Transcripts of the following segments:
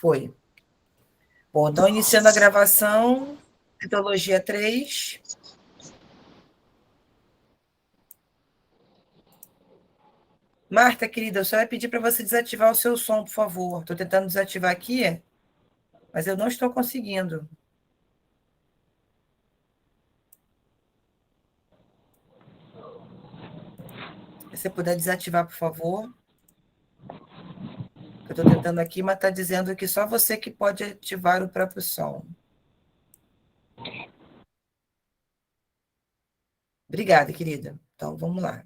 Foi. Bom, então, iniciando a gravação, Citologia 3. Marta, querida, eu só ia pedir para você desativar o seu som, por favor. Estou tentando desativar aqui, mas eu não estou conseguindo. Se você puder desativar, por favor. Eu estou tentando aqui, mas está dizendo que só você que pode ativar o próprio som. Obrigada, querida. Então, vamos lá.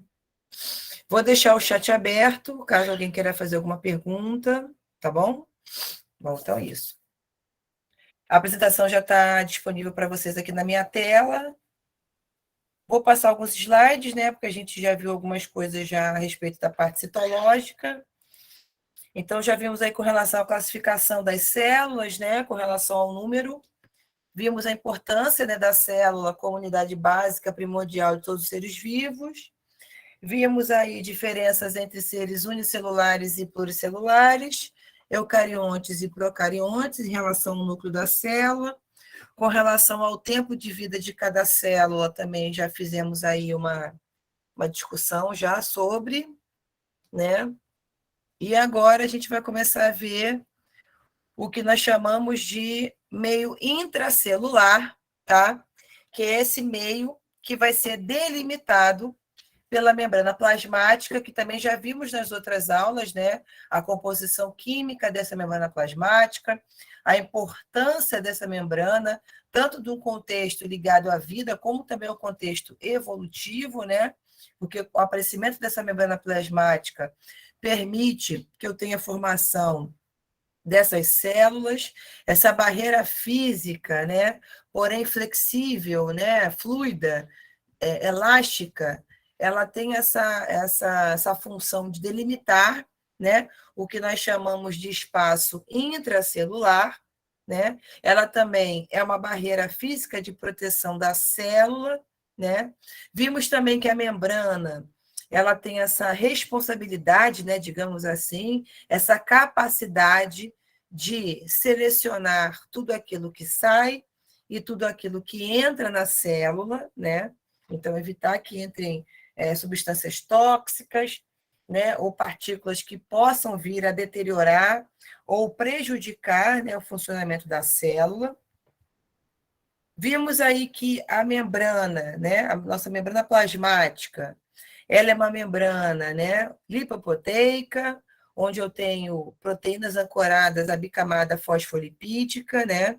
Vou deixar o chat aberto, caso alguém queira fazer alguma pergunta, tá bom? Bom, então é isso. A apresentação já está disponível para vocês aqui na minha tela. Vou passar alguns slides, né? Porque a gente já viu algumas coisas já a respeito da parte citológica. Então, já vimos aí com relação à classificação das células, né? Com relação ao número. Vimos a importância, né, da célula como unidade básica primordial de todos os seres vivos. Vimos aí diferenças entre seres unicelulares e pluricelulares, eucariontes e procariontes em relação ao núcleo da célula. Com relação ao tempo de vida de cada célula, também já fizemos aí uma discussão já sobre, né? E agora a gente vai começar a ver o que nós chamamos de meio intracelular, tá? Que é esse meio que vai ser delimitado pela membrana plasmática, que também já vimos nas outras aulas, né? A composição química dessa membrana plasmática, a importância dessa membrana, tanto do contexto ligado à vida, como também ao contexto evolutivo, né? Porque o aparecimento dessa membrana plasmática permite que eu tenha formação dessas células, essa barreira física, né? Porém flexível, né? Fluida, elástica, ela tem essa função de delimitar, né, o que nós chamamos de espaço intracelular, né? Ela também é uma barreira física de proteção da célula, né? Vimos também que a membrana ela tem essa responsabilidade, né, digamos assim, essa capacidade de selecionar tudo aquilo que sai e tudo aquilo que entra na célula, né? Então, evitar que entrem substâncias tóxicas, né, ou partículas que possam vir a deteriorar ou prejudicar, né, o funcionamento da célula. Vimos aí que a membrana, né, a nossa membrana plasmática, ela é uma membrana, né, lipoproteica, onde eu tenho proteínas ancoradas à bicamada fosfolipídica, né?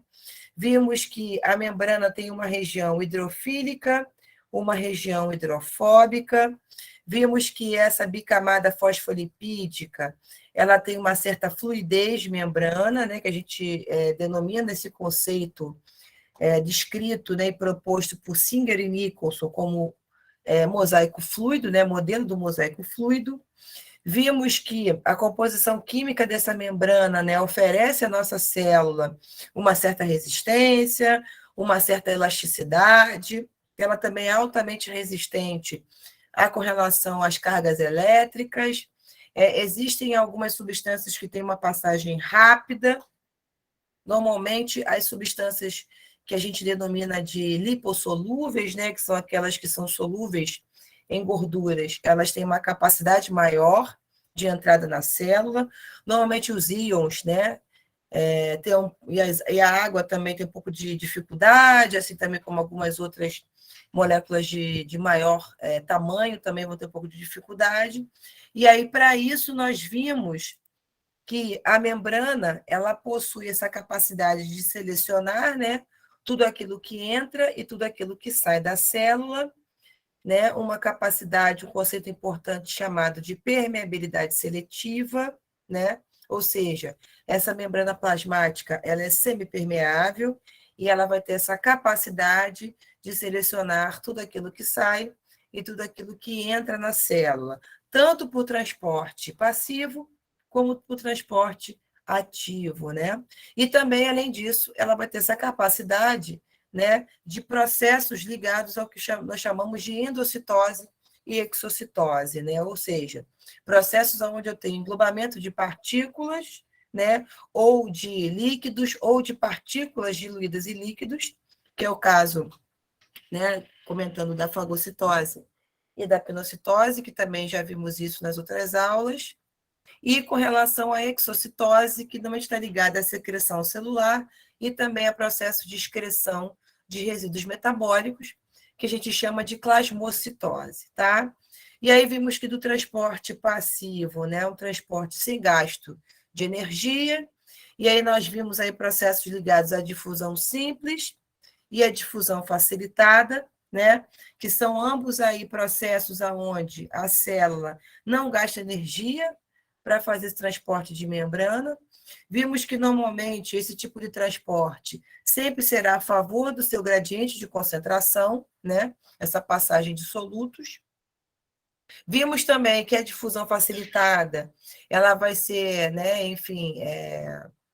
Vimos que a membrana tem uma região hidrofílica, uma região hidrofóbica. Vimos que essa bicamada fosfolipídica ela tem uma certa fluidez de membrana, né, que a gente denomina esse conceito descrito, né, e proposto por Singer e Nicholson como mosaico fluido, né, modelo do mosaico fluido. Vimos que a composição química dessa membrana, né, oferece à nossa célula uma certa resistência, uma certa elasticidade. Ela também é altamente resistente com relação às cargas elétricas. Existem algumas substâncias que têm uma passagem rápida. Normalmente, as substâncias que a gente denomina de lipossolúveis, né, que são aquelas que são solúveis em gorduras, elas têm uma capacidade maior de entrada na célula. Normalmente os íons, né, e a água também tem um pouco de dificuldade, assim também como algumas outras moléculas de maior tamanho também vão ter um pouco de dificuldade. E aí, para isso, nós vimos que a membrana ela possui essa capacidade de selecionar, né, tudo aquilo que entra e tudo aquilo que sai da célula, né, uma capacidade, um conceito importante chamado de permeabilidade seletiva, né, ou seja, essa membrana plasmática ela é semipermeável e ela vai ter essa capacidade de selecionar tudo aquilo que sai e tudo aquilo que entra na célula, tanto por transporte passivo como por transporte ativo, né? E também, além disso, ela vai ter essa capacidade, né, de processos ligados ao que nós chamamos de endocitose e exocitose, né? Ou seja, processos onde eu tenho englobamento de partículas, né? Ou de líquidos, ou de partículas diluídas em líquidos, que é o caso, né? Comentando da fagocitose e da pinocitose, que também já vimos isso nas outras aulas. E com relação à exocitose, que normalmente está ligada à secreção celular e também a processo de excreção de resíduos metabólicos, que a gente chama de plasmocitose, tá? E aí vimos que do transporte passivo, né, um transporte sem gasto de energia, e aí nós vimos aí processos ligados à difusão simples e à difusão facilitada, né, que são ambos aí processos aonde a célula não gasta energia para fazer esse transporte de membrana. Vimos que normalmente esse tipo de transporte sempre será a favor do seu gradiente de concentração, né, essa passagem de solutos. Vimos também que a difusão facilitada, ela vai ser, né, enfim,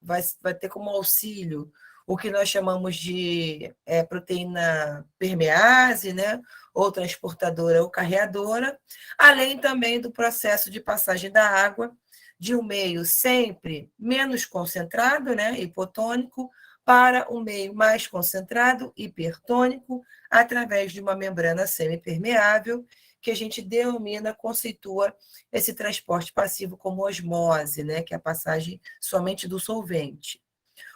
vai ter como auxílio o que nós chamamos de proteína permease, né, ou transportadora ou carreadora, além também do processo de passagem da água de um meio sempre menos concentrado, né, hipotônico, para um meio mais concentrado, hipertônico, através de uma membrana semipermeável, que a gente denomina, conceitua esse transporte passivo como osmose, né, que é a passagem somente do solvente.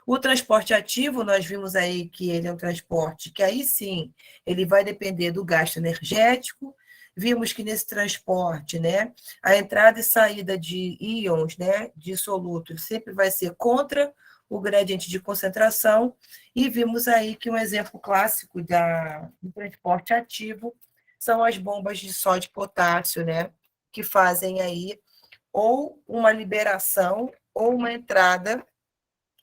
O transporte ativo, nós vimos aí que ele é um transporte que aí sim, ele vai depender do gasto energético. Vimos que nesse transporte, né, a entrada e saída de íons, né, de solutos sempre vai ser contra o gradiente de concentração, e vimos aí que um exemplo clássico do transporte ativo são as bombas de sódio e potássio, né, que fazem aí ou uma liberação ou uma entrada,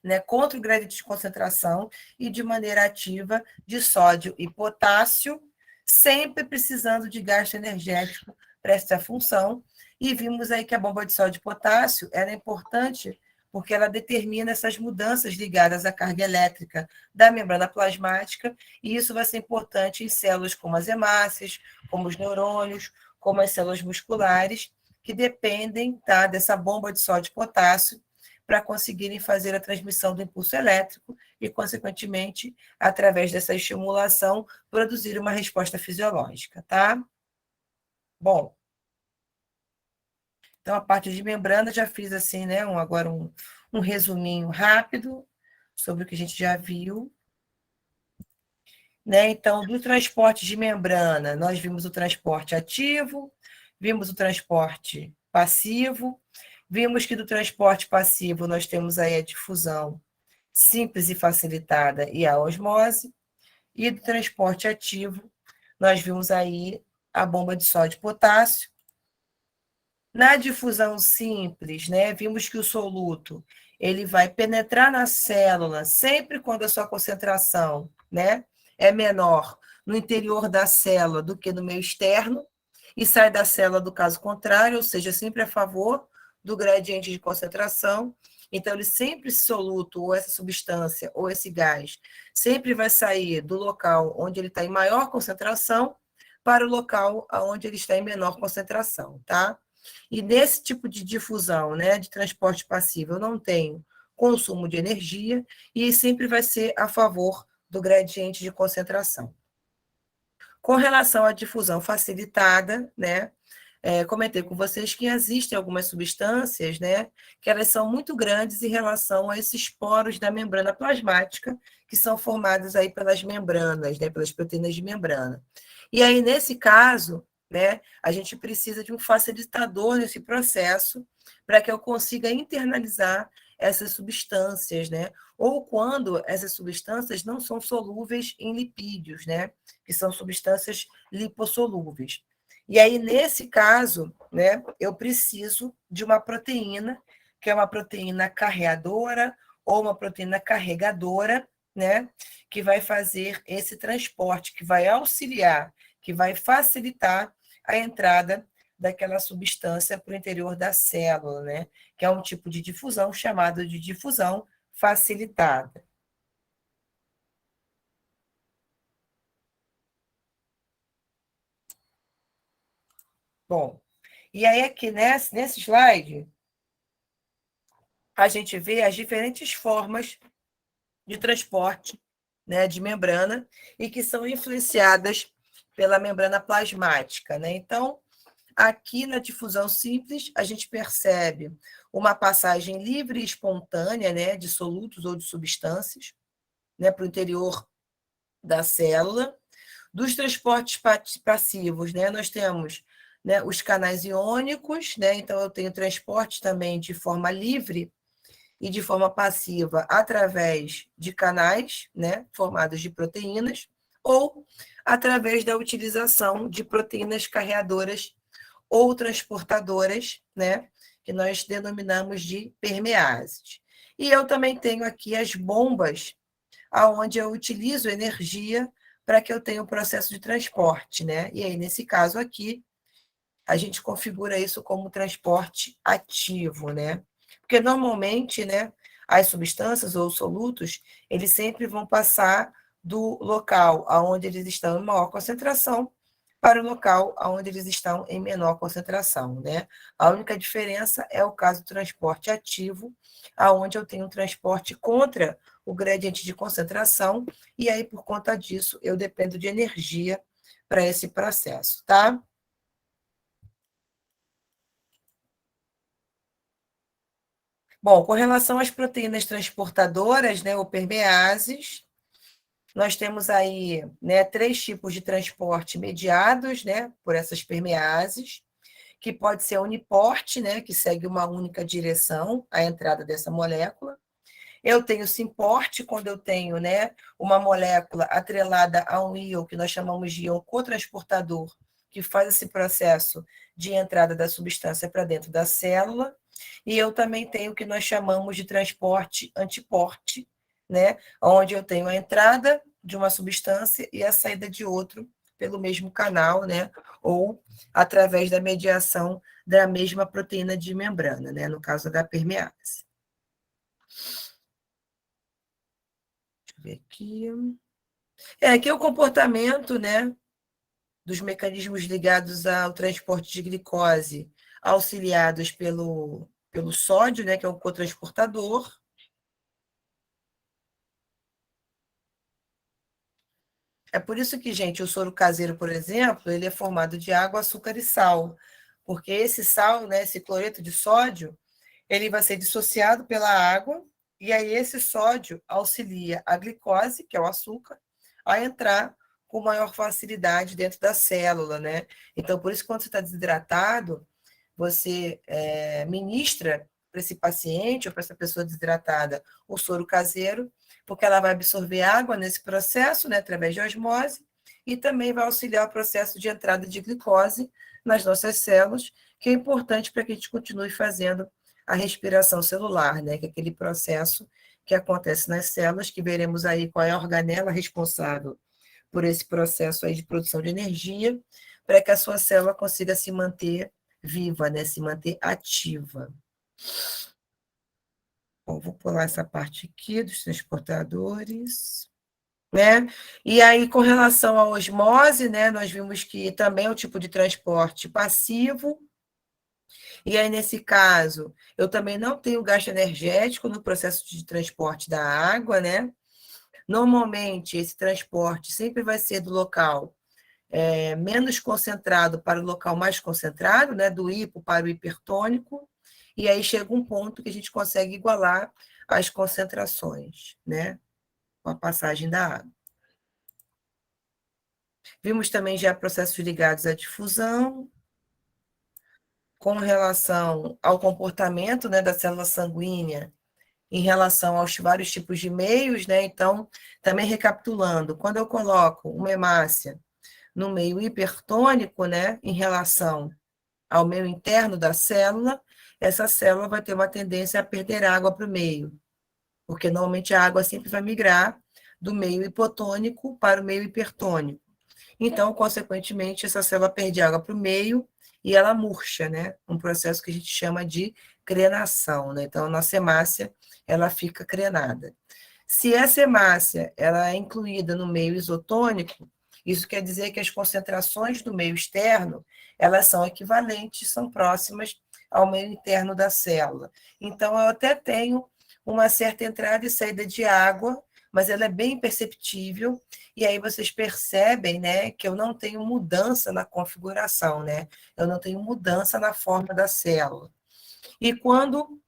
né, contra o gradiente de concentração e de maneira ativa de sódio e potássio, sempre precisando de gasto energético para essa função. E vimos aí que a bomba de sódio e potássio era importante porque ela determina essas mudanças ligadas à carga elétrica da membrana plasmática, e isso vai ser importante em células como as hemácias, como os neurônios, como as células musculares, que dependem, tá, dessa bomba de sódio e potássio para conseguirem fazer a transmissão do impulso elétrico e, consequentemente, através dessa estimulação, produzir uma resposta fisiológica, tá? Bom, então a parte de membrana já fiz assim, né? Agora um resuminho rápido sobre o que a gente já viu. Né? Então, do transporte de membrana, nós vimos o transporte ativo, vimos o transporte passivo, vimos que do transporte passivo nós temos aí a difusão simples e facilitada e a osmose, e do transporte ativo, nós vimos aí a bomba de sódio e potássio. Na difusão simples, né, vimos que o soluto ele vai penetrar na célula sempre quando a sua concentração, né, é menor no interior da célula do que no meio externo, e sai da célula do caso contrário, ou seja, sempre a favor do gradiente de concentração. Então, ele sempre, esse soluto, ou essa substância, ou esse gás, sempre vai sair do local onde ele está em maior concentração para o local onde ele está em menor concentração, tá? E nesse tipo de difusão, né, de transporte passivo, eu não tenho consumo de energia e sempre vai ser a favor do gradiente de concentração. Com relação à difusão facilitada, né, comentei com vocês que existem algumas substâncias, né, que elas são muito grandes em relação a esses poros da membrana plasmática, que são formados aí pelas membranas, né, pelas proteínas de membrana. E aí, nesse caso, né, a gente precisa de um facilitador nesse processo para que eu consiga internalizar essas substâncias, né? Ou quando essas substâncias não são solúveis em lipídios, né? Que são substâncias lipossolúveis. E aí, nesse caso, né, eu preciso de uma proteína, que é uma proteína carreadora ou uma proteína carregadora, né, que vai fazer esse transporte, que vai auxiliar, que vai facilitar a entrada daquela substância para o interior da célula, né, que é um tipo de difusão chamado de difusão facilitada. Bom, e aí aqui nesse slide, a gente vê as diferentes formas de transporte, né, de membrana e que são influenciadas pela membrana plasmática, né? Então, aqui na difusão simples, a gente percebe uma passagem livre e espontânea, né, de solutos ou de substâncias, né, para o interior da célula. Dos transportes passivos, né, nós temos, né, os canais iônicos, né, então eu tenho transporte também de forma livre e de forma passiva através de canais, né, formados de proteínas, ou através da utilização de proteínas carreadoras ou transportadoras, né, que nós denominamos de permeases. E eu também tenho aqui as bombas, aonde eu utilizo energia para que eu tenha um processo de transporte, né? E aí, nesse caso aqui, a gente configura isso como transporte ativo, né? Porque normalmente, né, as substâncias ou solutos, eles sempre vão passar do local onde eles estão em maior concentração para o local onde eles estão em menor concentração, né? A única diferença é o caso do transporte ativo, aonde eu tenho um transporte contra o gradiente de concentração, e aí, por conta disso, eu dependo de energia para esse processo, tá? Bom, com relação às proteínas transportadoras, né, ou permeases, nós temos aí, né, 3 tipos de transporte mediados, né, por essas permeases, que pode ser a uniporte, né, que segue uma única direção, a entrada dessa molécula. Eu tenho simporte, quando eu tenho, né, uma molécula atrelada a um íon, que nós chamamos de íon cotransportador, que faz esse processo de entrada da substância para dentro da célula. E eu também tenho o que nós chamamos de transporte antiporte, né, onde eu tenho a entrada de uma substância e a saída de outro pelo mesmo canal, né, ou através da mediação da mesma proteína de membrana, né, no caso da permease. Deixa eu ver aqui. Aqui é o comportamento, né, dos mecanismos ligados ao transporte de glicose, auxiliados pelo sódio, né, que é o cotransportador. É por isso que, gente, o soro caseiro, por exemplo, ele é formado de água, açúcar e sal, porque esse sal, né, esse cloreto de sódio, ele vai ser dissociado pela água, e aí esse sódio auxilia a glicose, que é o açúcar, a entrar com maior facilidade dentro da célula, né? Então, por isso, quando você está desidratado, você ministra para esse paciente ou para essa pessoa desidratada o soro caseiro, porque ela vai absorver água nesse processo, né, através de osmose, e também vai auxiliar o processo de entrada de glicose nas nossas células, que é importante para que a gente continue fazendo a respiração celular, né, que é aquele processo que acontece nas células, que veremos aí qual é a organela responsável por esse processo aí de produção de energia, para que a sua célula consiga se manter viva, né, se manter ativa. Bom, vou pular essa parte aqui dos transportadores, né? E aí, com relação à osmose, né, nós vimos que também é um tipo de transporte passivo. E aí, nesse caso, eu também não tenho gasto energético no processo de transporte da água, né? Normalmente, esse transporte sempre vai ser do local menos concentrado para o local mais concentrado, né? Do hipo para o hipertônico. E aí chega um ponto que a gente consegue igualar as concentrações, né? Com a passagem da água. Vimos também já processos ligados à difusão, com relação ao comportamento, né, da célula sanguínea em relação aos vários tipos de meios, né? Então, também recapitulando, quando eu coloco uma hemácia no meio hipertônico, né, em relação ao meio interno da célula, essa célula vai ter uma tendência a perder água para o meio, porque normalmente a água sempre vai migrar do meio hipotônico para o meio hipertônico. Então, consequentemente, essa célula perde água para o meio e ela murcha, né? Um processo que a gente chama de crenação, né? Então, a nossa hemácia, ela fica crenada. Se essa hemácia ela é incluída no meio isotônico, isso quer dizer que as concentrações do meio externo, elas são equivalentes, são próximas ao meio interno da célula. Então, eu até tenho uma certa entrada e saída de água, mas ela é bem perceptível, e aí vocês percebem, né, que eu não tenho mudança na configuração, né? Eu não tenho mudança na forma da célula. E quando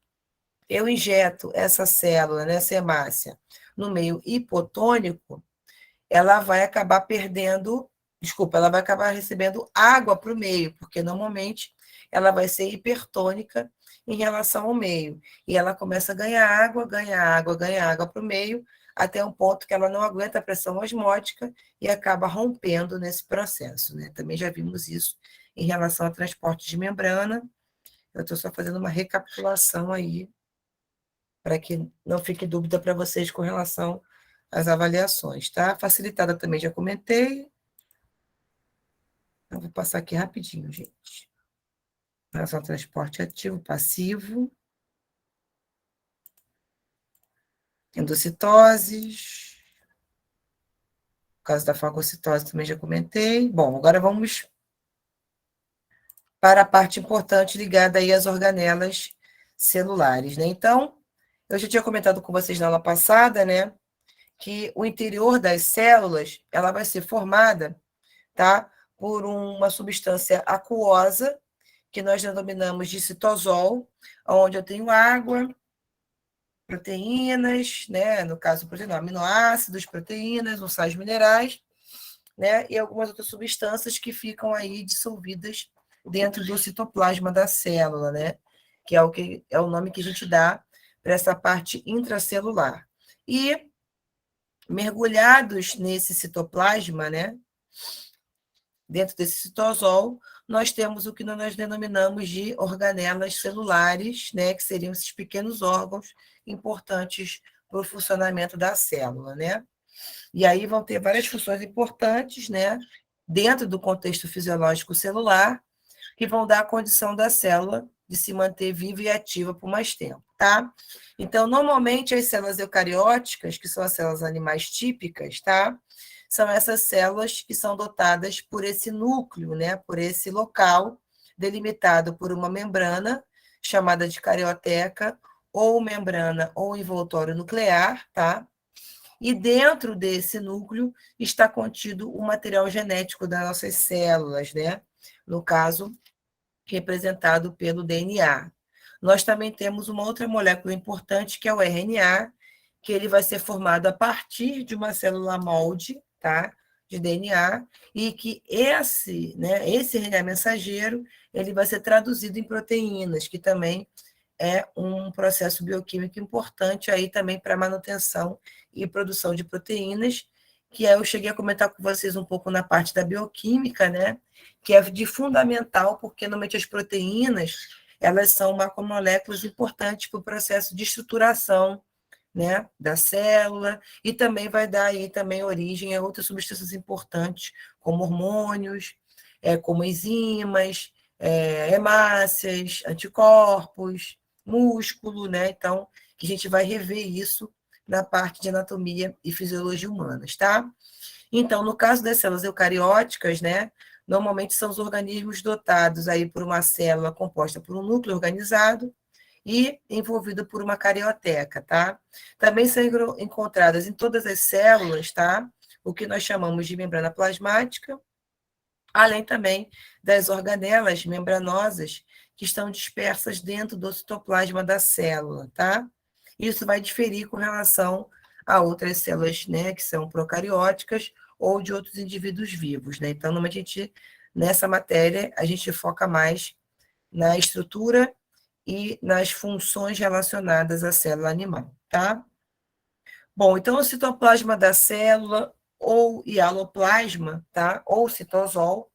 eu injeto essa célula, né, essa hemácia, no meio hipotônico, ela vai acabar perdendo, desculpa, ela vai acabar recebendo água para o meio, porque normalmente ela vai ser hipertônica em relação ao meio. E ela começa a ganhar água para o meio, até um ponto que ela não aguenta a pressão osmótica e acaba rompendo nesse processo. Né? Também já vimos isso em relação ao transporte de membrana. Eu estou só fazendo uma recapitulação aí, para que não fique dúvida para vocês com relação às avaliações, tá? Facilitada também já comentei. Eu vou passar aqui rapidinho, gente. Relação ao transporte ativo, passivo, endocitoses. No caso da fagocitose também já comentei. Bom, agora vamos para a parte importante ligada aí às organelas celulares, né? Então, eu já tinha comentado com vocês na aula passada, né, que o interior das células, ela vai ser formada, tá, por uma substância aquosa, que nós denominamos de citosol, onde eu tenho água, proteínas, né, no caso, proteína, aminoácidos, proteínas, os sais minerais, né, e algumas outras substâncias que ficam aí dissolvidas dentro do citoplasma da célula, né, que é o nome que a gente dá para essa parte intracelular. E mergulhados nesse citoplasma, né, dentro desse citosol, nós temos o que nós denominamos de organelas celulares, né, que seriam esses pequenos órgãos importantes para o funcionamento da célula, né? E aí vão ter várias funções importantes, né, dentro do contexto fisiológico celular, que vão dar a condição da célula de se manter viva e ativa por mais tempo, tá? Então, normalmente as células eucarióticas, que são as células animais típicas, tá? São essas células que são dotadas por esse núcleo, né, por esse local delimitado por uma membrana chamada de carioteca, ou membrana ou envoltório nuclear, tá? E dentro desse núcleo está contido o material genético das nossas células, né? No caso, representado pelo DNA. Nós também temos uma outra molécula importante, que é o RNA, que ele vai ser formado a partir de uma célula molde, tá? De DNA, e que esse RNA mensageiro, ele vai ser traduzido em proteínas, que também é um processo bioquímico importante aí também para manutenção e produção de proteínas, que eu cheguei a comentar com vocês um pouco na parte da bioquímica, né? Que é de fundamental, porque normalmente as proteínas, elas são macromoléculas importantes para o processo de estruturação, né, da célula, e também vai dar aí também origem a outras substâncias importantes, como hormônios, como enzimas, hemácias, anticorpos, músculo, né? Então, que a gente vai rever isso na parte de anatomia e fisiologia humanas, tá? Então, no caso das células eucarióticas, né, normalmente são os organismos dotados aí por uma célula composta por um núcleo organizado e envolvido por uma carioteca, tá? Também são encontradas em todas as células, tá? O que nós chamamos de membrana plasmática, além também das organelas membranosas que estão dispersas dentro do citoplasma da célula, tá? Isso vai diferir com relação a outras células, né, que são procarióticas ou de outros indivíduos vivos, né? Então, normalmente nessa matéria, a gente foca mais na estrutura e nas funções relacionadas à célula animal, tá? Bom, então o citoplasma da célula ou hialoplasma, tá? Ou citosol,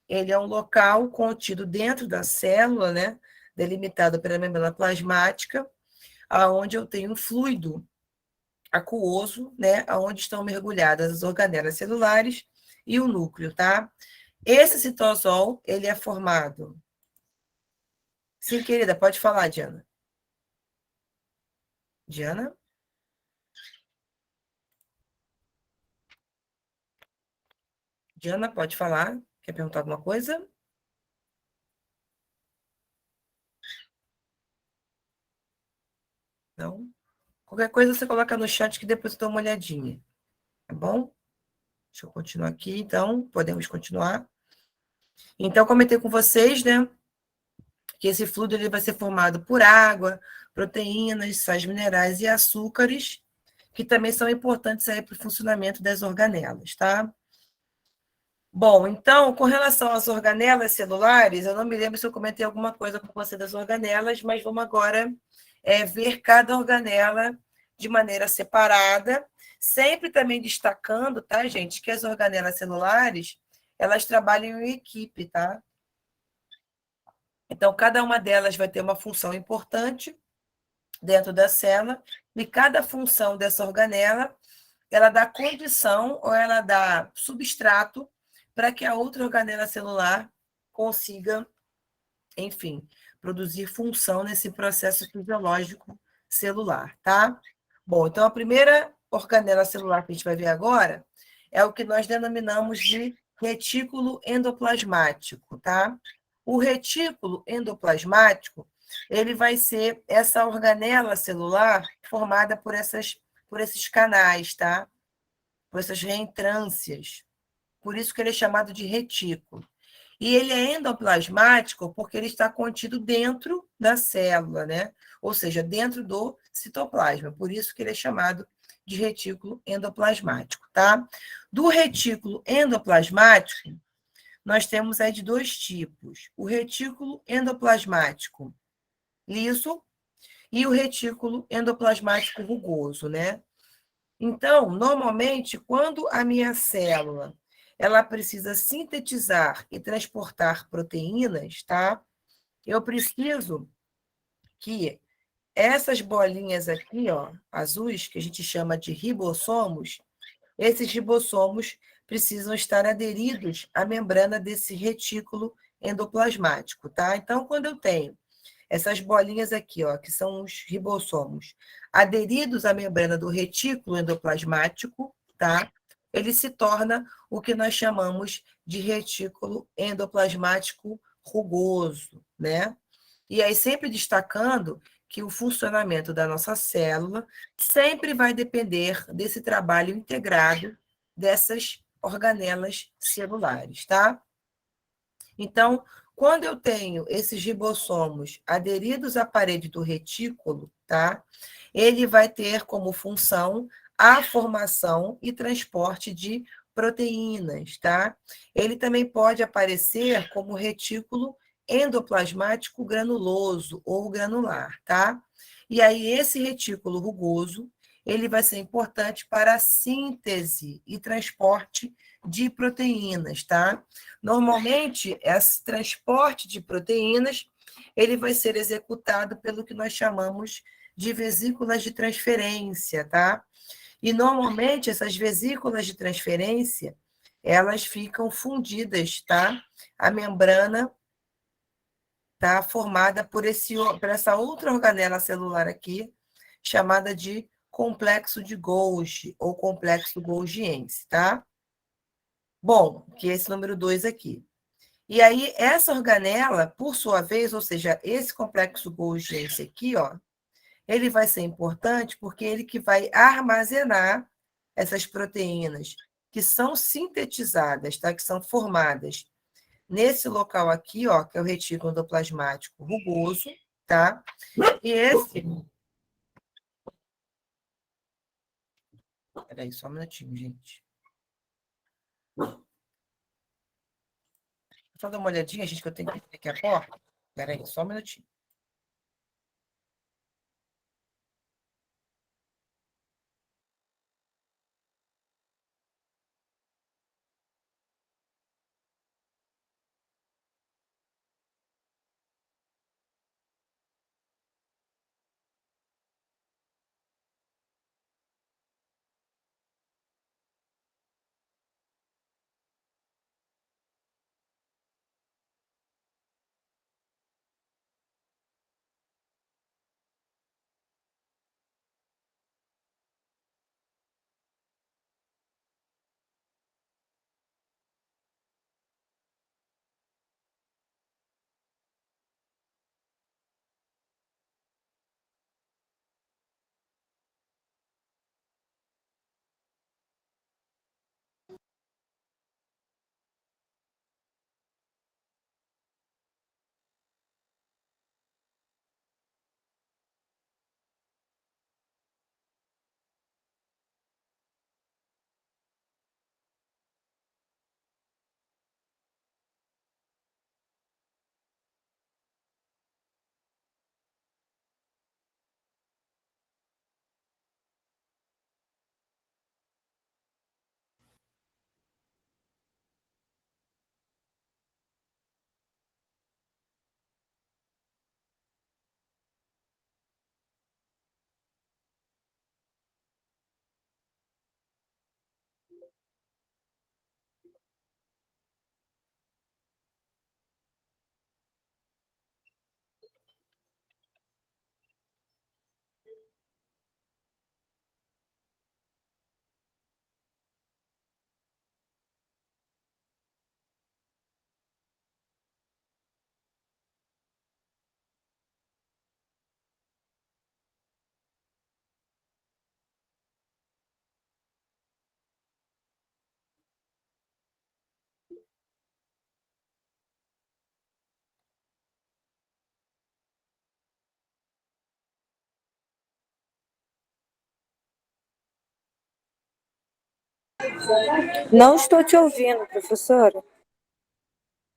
ele é um local contido dentro da célula, né? Delimitado pela membrana plasmática, aonde eu tenho um fluido aquoso, né? Aonde estão mergulhadas as organelas celulares e o núcleo, tá? Esse citosol, ele é formado. Sim, querida, pode falar, Diana. Diana? Diana, pode falar? Quer perguntar alguma coisa? Então, qualquer coisa você coloca no chat que depois eu dou uma olhadinha, tá bom? Deixa eu continuar aqui, então, podemos continuar. Então, comentei com vocês, né, que esse fluido ele vai ser formado por água, proteínas, sais minerais e açúcares, que também são importantes aí para o funcionamento das organelas, tá? Bom, então, com relação às organelas celulares, eu não me lembro se eu comentei alguma coisa com você das organelas, mas vamos agora ver cada organela de maneira separada, sempre também destacando, tá, gente, que as organelas celulares, elas trabalham em equipe, tá? Então, cada uma delas vai ter uma função importante dentro da célula, e cada função dessa organela, ela dá condição ou ela dá substrato para que a outra organela celular consiga, enfim, produzir função nesse processo fisiológico celular, tá? Bom, então a primeira organela celular que a gente vai ver agora é o que nós denominamos de retículo endoplasmático, tá? O retículo endoplasmático, ele vai ser essa organela celular formada por esses canais, tá? Por essas reentrâncias. Por isso que ele é chamado de retículo. E ele é endoplasmático porque ele está contido dentro da célula, né? Ou seja, dentro do citoplasma. Por isso que ele é chamado de retículo endoplasmático, tá? Do retículo endoplasmático, nós temos aí de dois tipos: o retículo endoplasmático liso e o retículo endoplasmático rugoso, né? Então, normalmente, quando a minha célula ela precisa sintetizar e transportar proteínas, tá? Eu preciso que essas bolinhas aqui, ó, azuis, que a gente chama de ribossomos, esses ribossomos precisam estar aderidos à membrana desse retículo endoplasmático, tá? Então, quando eu tenho essas bolinhas aqui, ó, que são os ribossomos, aderidos à membrana do retículo endoplasmático, tá? Ele se torna o que nós chamamos de retículo endoplasmático rugoso, né? E aí, sempre destacando que o funcionamento da nossa célula sempre vai depender desse trabalho integrado dessas organelas celulares, tá? Então, quando eu tenho esses ribossomos aderidos à parede do retículo, tá? Ele vai ter como função a formação e transporte de proteínas, tá? Ele também pode aparecer como retículo endoplasmático granuloso ou granular, tá? E aí esse retículo rugoso, ele vai ser importante para a síntese e transporte de proteínas, tá? Normalmente, esse transporte de proteínas, ele vai ser executado pelo que nós chamamos de vesículas de transferência, tá? E normalmente essas vesículas de transferência, elas ficam fundidas, tá? A membrana tá formada por essa outra organela celular aqui, chamada de complexo de Golgi ou complexo golgiense, tá? Bom, que é esse número 2 aqui. E aí, essa organela, por sua vez, ou seja, esse complexo Golgi aqui, ó, ele vai ser importante porque ele que vai armazenar essas proteínas que são sintetizadas, tá? Que são formadas nesse local aqui, ó, que é o retículo endoplasmático rugoso, tá? E esse. Peraí, só um minutinho, gente. Só dar uma olhadinha, gente, que eu tenho que abrir aqui a porta. Peraí, só um minutinho. Não estou te ouvindo, professora.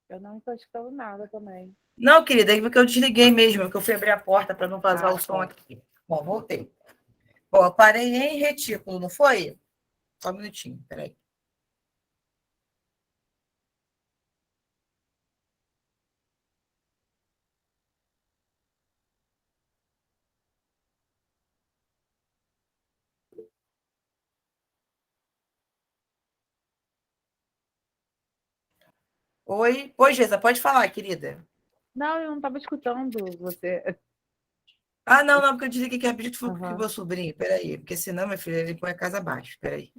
Eu não estou escutando nada também. Não, querida, é porque eu desliguei mesmo, porque eu fui abrir a porta para não vazar o som tá. aqui. Bom, voltei. Bom, eu parei em retículo, não foi? Só um minutinho, peraí. Oi? Oi, Geisa, pode falar, querida. Não, eu não estava escutando você. Ah, não, não, porque eu desliguei que rapidinho foi com o Aham. meu sobrinho. Peraí, porque senão, minha filha, ele põe a casa abaixo. Peraí.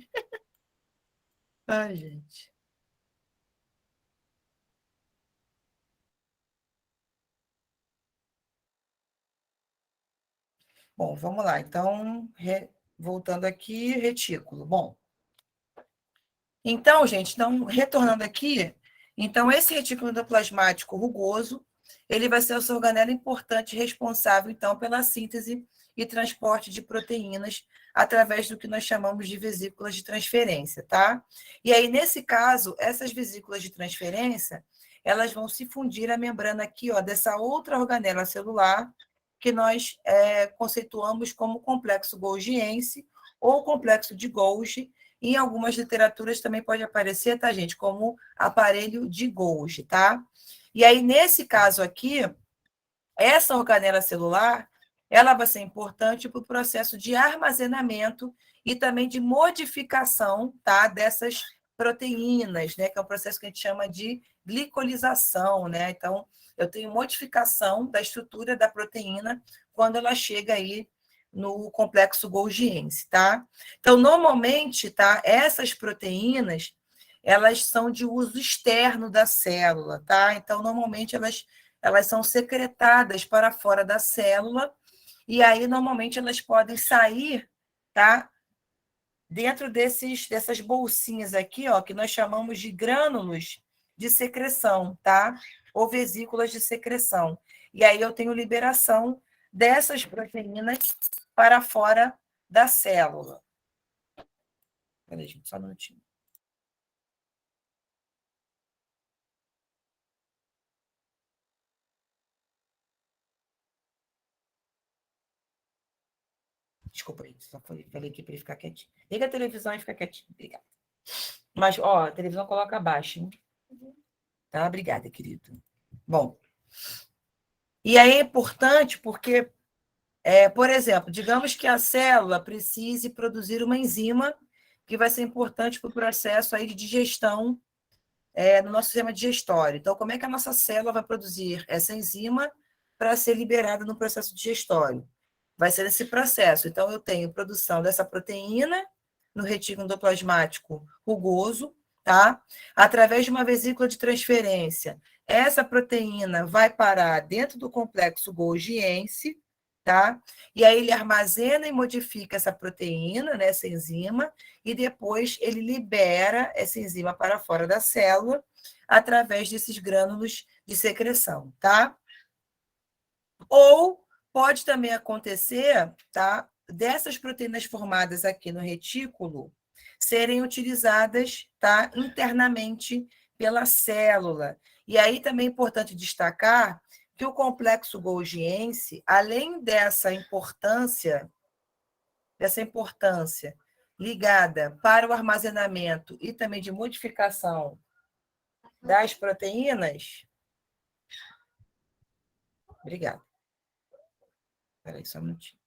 Ai, gente. Bom, vamos lá. Então, voltando aqui, retículo. Bom, então, gente, então, retornando aqui, então, esse retículo endoplasmático rugoso, ele vai ser essa organela importante responsável, então, pela síntese e transporte de proteínas através do que nós chamamos de vesículas de transferência, tá? E aí, nesse caso, essas vesículas de transferência, elas vão se fundir à membrana aqui, ó, dessa outra organela celular, que nós conceituamos como complexo golgiense ou complexo de Golgi. Em algumas literaturas também pode aparecer, tá, gente, como aparelho de Golgi, tá? E aí, nesse caso aqui, essa organela celular, ela vai ser importante para o processo de armazenamento e também de modificação, tá, dessas proteínas, né, que é um processo que a gente chama de glicolização, né? Então, eu tenho modificação da estrutura da proteína quando ela chega aí no complexo golgiense, tá? Então, normalmente, tá, essas proteínas, elas são de uso externo da célula, tá? Então, normalmente elas são secretadas para fora da célula, e aí, normalmente, elas podem sair, tá? Dentro dessas bolsinhas aqui, ó, que nós chamamos de grânulos de secreção, tá? Ou vesículas de secreção. E aí eu tenho liberação dessas proteínas para fora da célula. Peraí, gente, só um minutinho. Desculpa aí, só falei aqui para ele ficar quietinho. Liga a televisão e fica quietinho. Obrigada. Mas, ó, a televisão coloca abaixo, hein? Tá? Obrigada, querido. Bom, e aí é importante porque, por exemplo, digamos que a célula precise produzir uma enzima que vai ser importante para o processo aí de digestão no nosso sistema digestório. Então, como é que a nossa célula vai produzir essa enzima para ser liberada no processo digestório? Vai ser esse processo. Então, eu tenho produção dessa proteína no retículo endoplasmático rugoso, tá? Através de uma vesícula de transferência, essa proteína vai parar dentro do complexo golgiense, tá? E aí ele armazena e modifica essa proteína, né, essa enzima, e depois ele libera essa enzima para fora da célula através desses grânulos de secreção, tá? Ou pode também acontecer, tá, dessas proteínas formadas aqui no retículo serem utilizadas, tá, internamente pela célula. E aí também é importante destacar que o complexo golgiense, além dessa importância ligada para o armazenamento e também de modificação das proteínas. Obrigada. Espera aí só um minutinho.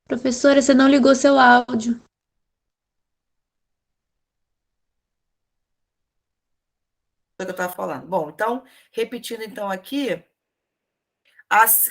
Professora, você não ligou seu áudio. O que eu estava falando. Bom, então, repetindo então aqui,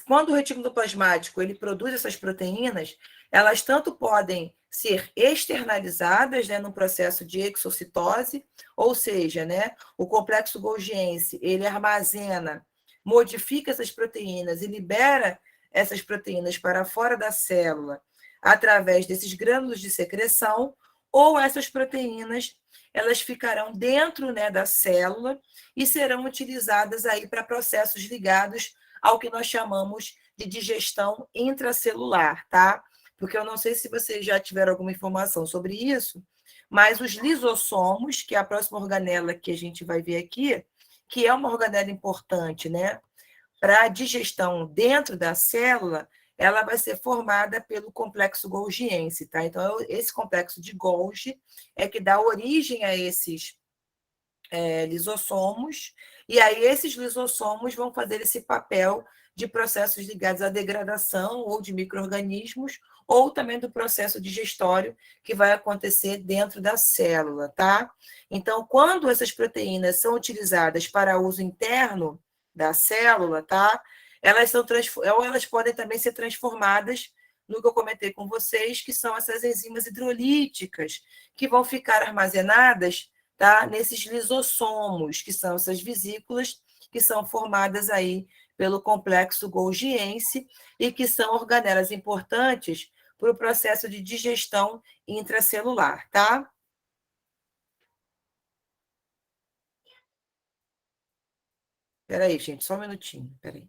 quando o retículo plasmático ele produz essas proteínas, elas tanto podem ser externalizadas, né, no processo de exocitose, ou seja, né, o complexo golgiense ele armazena, modifica essas proteínas e libera essas proteínas para fora da célula através desses grânulos de secreção, ou essas proteínas elas ficarão dentro, né, da célula e serão utilizadas aí para processos ligados ao que nós chamamos de digestão intracelular, tá? Porque eu não sei se vocês já tiveram alguma informação sobre isso, mas os lisossomos, que é a próxima organela que a gente vai ver aqui, que é uma organela importante, né? Para a digestão dentro da célula, ela vai ser formada pelo complexo golgiense, tá? Então, esse complexo de Golgi é que dá origem a esses lisossomos, e aí esses lisossomos vão fazer esse papel de processos ligados à degradação ou de micro-organismos, ou também do processo digestório que vai acontecer dentro da célula, tá? Então, quando essas proteínas são utilizadas para uso interno da célula, tá? Elas podem também ser transformadas no que eu comentei com vocês, que são essas enzimas hidrolíticas, que vão ficar armazenadas, tá, nesses lisossomos, que são essas vesículas que são formadas aí pelo complexo golgiense e que são organelas importantes para o processo de digestão intracelular, tá? Espera aí, gente, só um minutinho, espera aí.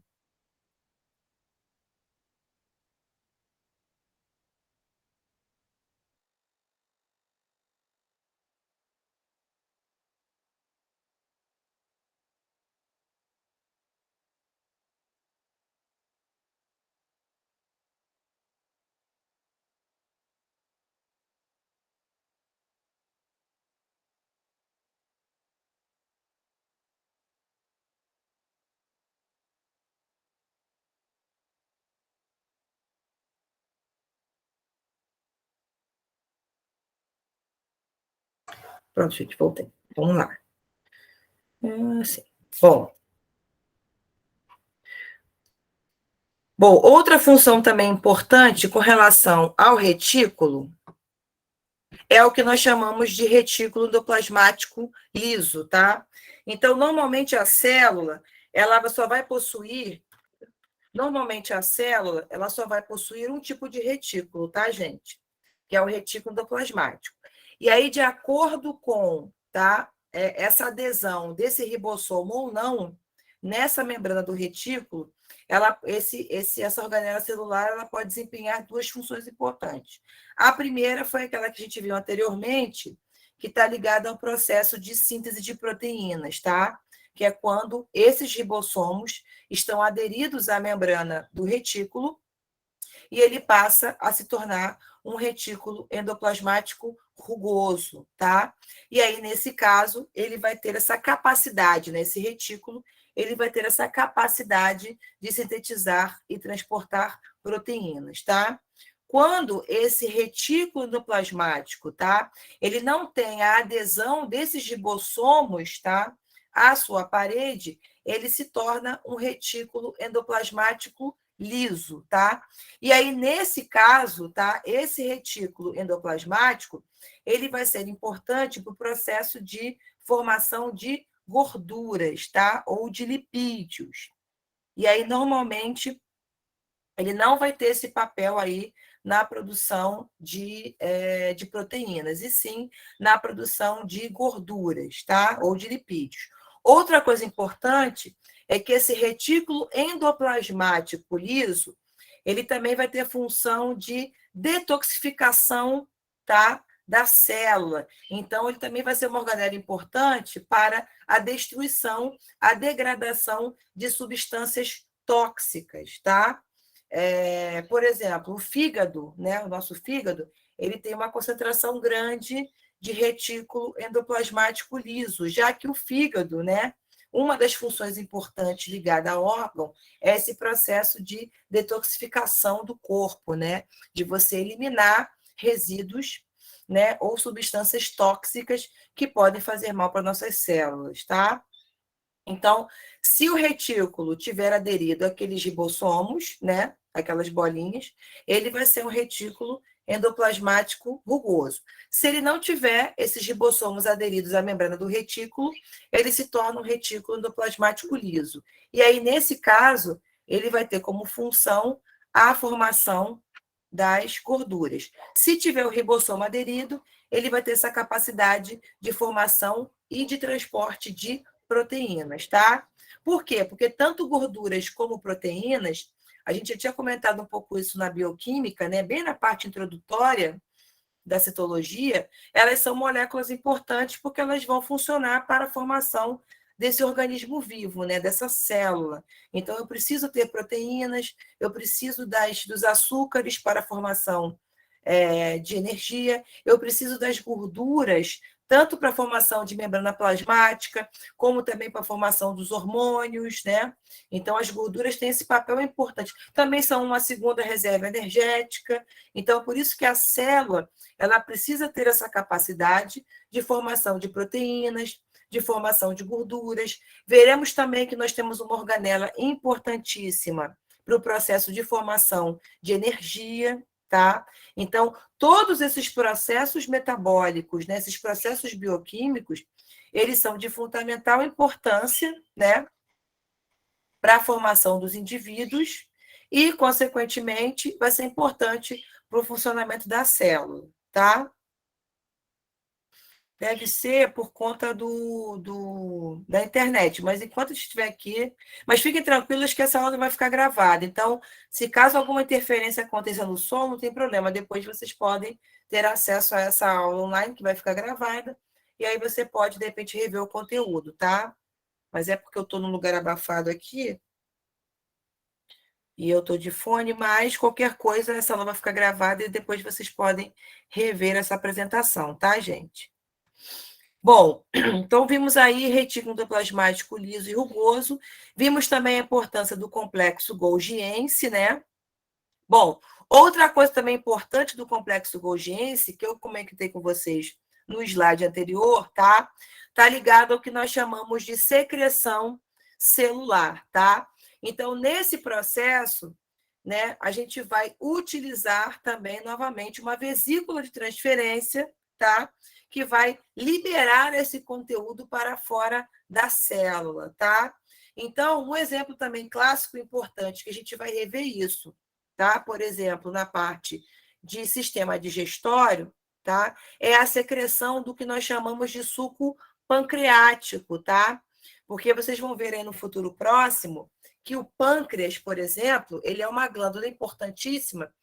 Pronto, gente, voltei. Vamos lá. Assim. Bom, outra função também importante com relação ao retículo é o que nós chamamos de retículo endoplasmático liso, tá? Então, normalmente a célula, ela só vai possuir um tipo de retículo, tá, gente? Que é o retículo endoplasmático. E aí, de acordo com, tá, essa adesão desse ribossomo ou não, nessa membrana do retículo, essa organela celular ela pode desempenhar duas funções importantes. A primeira foi aquela que a gente viu anteriormente, que está ligada ao processo de síntese de proteínas, tá? Que é quando esses ribossomos estão aderidos à membrana do retículo e ele passa a se tornar um retículo endoplasmático rugoso, tá? E aí, nesse caso, ele vai ter essa capacidade, né? Esse retículo, ele vai ter essa capacidade de sintetizar e transportar proteínas, tá? Quando esse retículo endoplasmático, tá? Ele não tem a adesão desses ribossomos, tá? À sua parede, ele se torna um retículo endoplasmático liso, tá? E aí, nesse caso, tá? Esse retículo endoplasmático, ele vai ser importante para o processo de formação de gorduras, tá? Ou de lipídios. E aí, normalmente, ele não vai ter esse papel aí na produção de proteínas, e sim na produção de gorduras, tá? Ou de lipídios. Outra coisa importante é que esse retículo endoplasmático liso, ele também vai ter função de detoxificação, tá? Da célula. Então, ele também vai ser uma organela importante para a destruição, a degradação de substâncias tóxicas, tá? Por exemplo, o fígado, né? O nosso fígado, ele tem uma concentração grande de retículo endoplasmático liso, já que o fígado, né? uma das funções importantes ligada ao órgão é esse processo de detoxificação do corpo, né? De você eliminar resíduos, né? Ou substâncias tóxicas que podem fazer mal para nossas células, tá? Então, se o retículo tiver aderido àqueles ribossomos, né? Aquelas bolinhas, ele vai ser um retículo endoplasmático rugoso. Se ele não tiver esses ribossomos aderidos à membrana do retículo, ele se torna um retículo endoplasmático liso. E aí, nesse caso, ele vai ter como função a formação das gorduras. Se tiver o ribossomo aderido, ele vai ter essa capacidade de formação e de transporte de proteínas, tá? Por quê? Porque tanto gorduras como proteínas, a gente já tinha comentado um pouco isso na bioquímica, né? Bem na parte introdutória da citologia, elas são moléculas importantes porque elas vão funcionar para a formação desse organismo vivo, né? Dessa célula. Então, eu preciso ter proteínas, eu preciso dos açúcares para a formação de energia, eu preciso das gorduras, tanto para a formação de membrana plasmática, como também para a formação dos hormônios, né? Então, as gorduras têm esse papel importante. Também são uma segunda reserva energética. Então, por isso que a célula ela precisa ter essa capacidade de formação de proteínas, de formação de gorduras. Veremos também que nós temos uma organela importantíssima para o processo de formação de energia, tá? Então, todos esses processos metabólicos, né, esses processos bioquímicos, eles são de fundamental importância, né, para a formação dos indivíduos e, consequentemente, vai ser importante para o funcionamento da célula, tá? Deve ser por conta da internet, mas enquanto estiver aqui. Mas fiquem tranquilos que essa aula vai ficar gravada. Então, se caso alguma interferência aconteça no som, não tem problema. Depois vocês podem ter acesso a essa aula online, que vai ficar gravada, e aí você pode, de repente, rever o conteúdo, tá? Mas é porque eu estou num lugar abafado aqui, e eu estou de fone, mas qualquer coisa, essa aula vai ficar gravada e depois vocês podem rever essa apresentação, tá, gente? Bom, então vimos aí retículo endoplasmático liso e rugoso, vimos também a importância do complexo Golgiense, né? Bom, outra coisa também importante do complexo Golgiense, que eu comentei com vocês no slide anterior, tá? Tá ligado ao que nós chamamos de secreção celular, tá? Então, nesse processo, né, a gente vai utilizar também, novamente, uma vesícula de transferência, tá? Que vai liberar esse conteúdo para fora da célula, tá? Então, um exemplo também clássico importante, que a gente vai rever isso, tá? Por exemplo, na parte de sistema digestório, tá? É a secreção do que nós chamamos de suco pancreático, tá? Porque vocês vão ver aí no futuro próximo que o pâncreas, por exemplo, ele é uma glândula importantíssima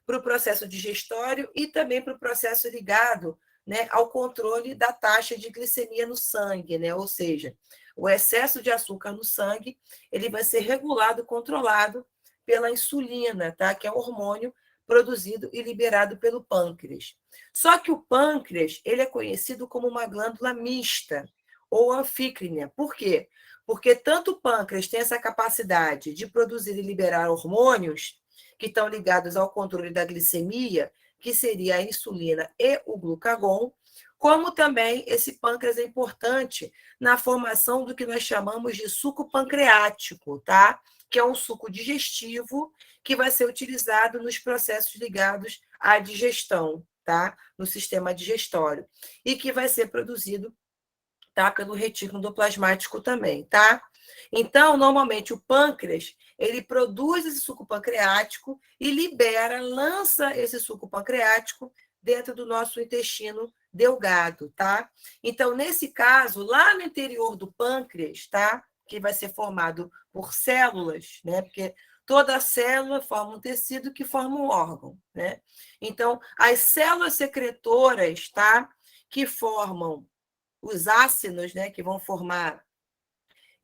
para o processo digestório e também para o processo ligado, né, ao controle da taxa de glicemia no sangue, né? Ou seja, o excesso de açúcar no sangue ele vai ser regulado, controlado pela insulina, tá? Que é o hormônio produzido e liberado pelo pâncreas. Só que o pâncreas ele é conhecido como uma glândula mista ou anfícrina. Por quê? Porque tanto o pâncreas tem essa capacidade de produzir e liberar hormônios que estão ligados ao controle da glicemia, que seria a insulina e o glucagon, como também esse pâncreas é importante na formação do que nós chamamos de suco pancreático, tá? Que é um suco digestivo que vai ser utilizado nos processos ligados à digestão, tá? No sistema digestório, e que vai ser produzido, tá? Pelo retículo endoplasmático também, tá? Então, normalmente, o pâncreas, ele produz esse suco pancreático e libera, lança esse suco pancreático dentro do nosso intestino delgado, tá? Então, nesse caso, lá no interior do pâncreas, tá? Que vai ser formado por células, né? Porque toda célula forma um tecido que forma um órgão, né? Então, as células secretoras, tá? Que formam os ácidos, né, que vão formar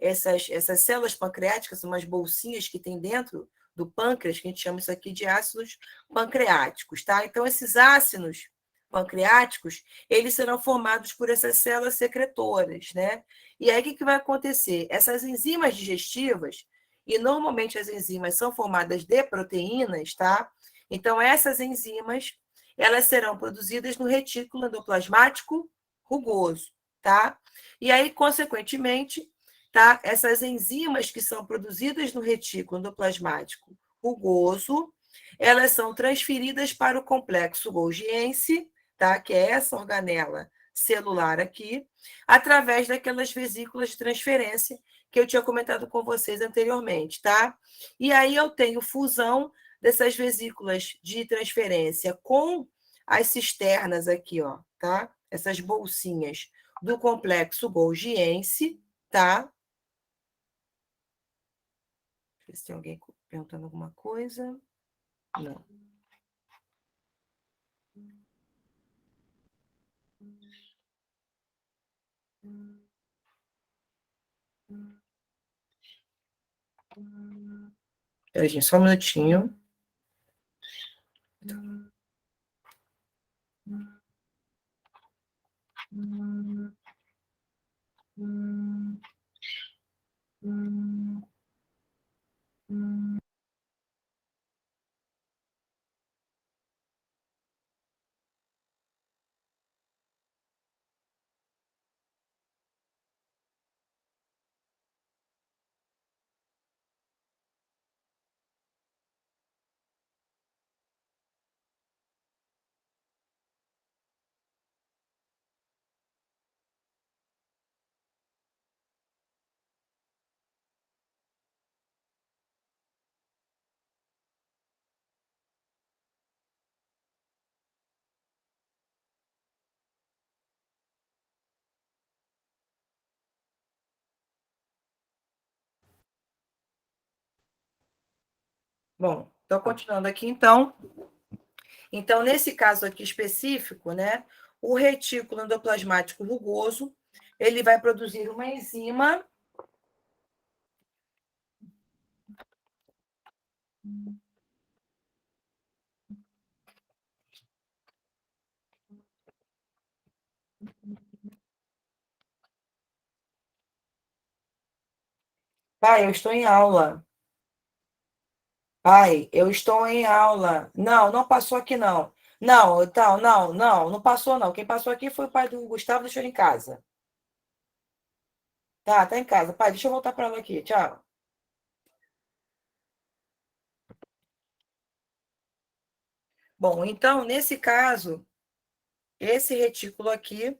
essas células pancreáticas, são umas bolsinhas que tem dentro do pâncreas, que a gente chama isso aqui de ácidos pancreáticos, tá? Então, esses ácidos pancreáticos, eles serão formados por essas células secretoras, né? E aí, o que vai acontecer? Essas enzimas digestivas, e normalmente as enzimas são formadas de proteínas, tá? Então, essas enzimas, elas serão produzidas no retículo endoplasmático rugoso, tá? E aí, consequentemente, tá? Essas enzimas que são produzidas no retículo endoplasmático rugoso, elas são transferidas para o complexo Golgiense, tá? Que é essa organela celular aqui, através daquelas vesículas de transferência que eu tinha comentado com vocês anteriormente, tá? E aí eu tenho fusão dessas vesículas de transferência com as cisternas aqui, ó, tá? Essas bolsinhas do complexo Golgiense, tá? Deixa eu ver se tem alguém perguntando alguma coisa. Não. Peraí, gente, só um minutinho. Bom, estou continuando aqui, então. Então, nesse caso aqui específico, né, o retículo endoplasmático rugoso, ele vai produzir uma enzima. Pai, eu estou em aula. Pai, eu estou em aula. Não, não passou aqui, não. Não, então, não passou, não. Quem passou aqui foi o pai do Gustavo, deixou ele em casa. Tá em casa. Pai, deixa eu voltar para aula aqui. Tchau. Bom, então, nesse caso, esse retículo aqui,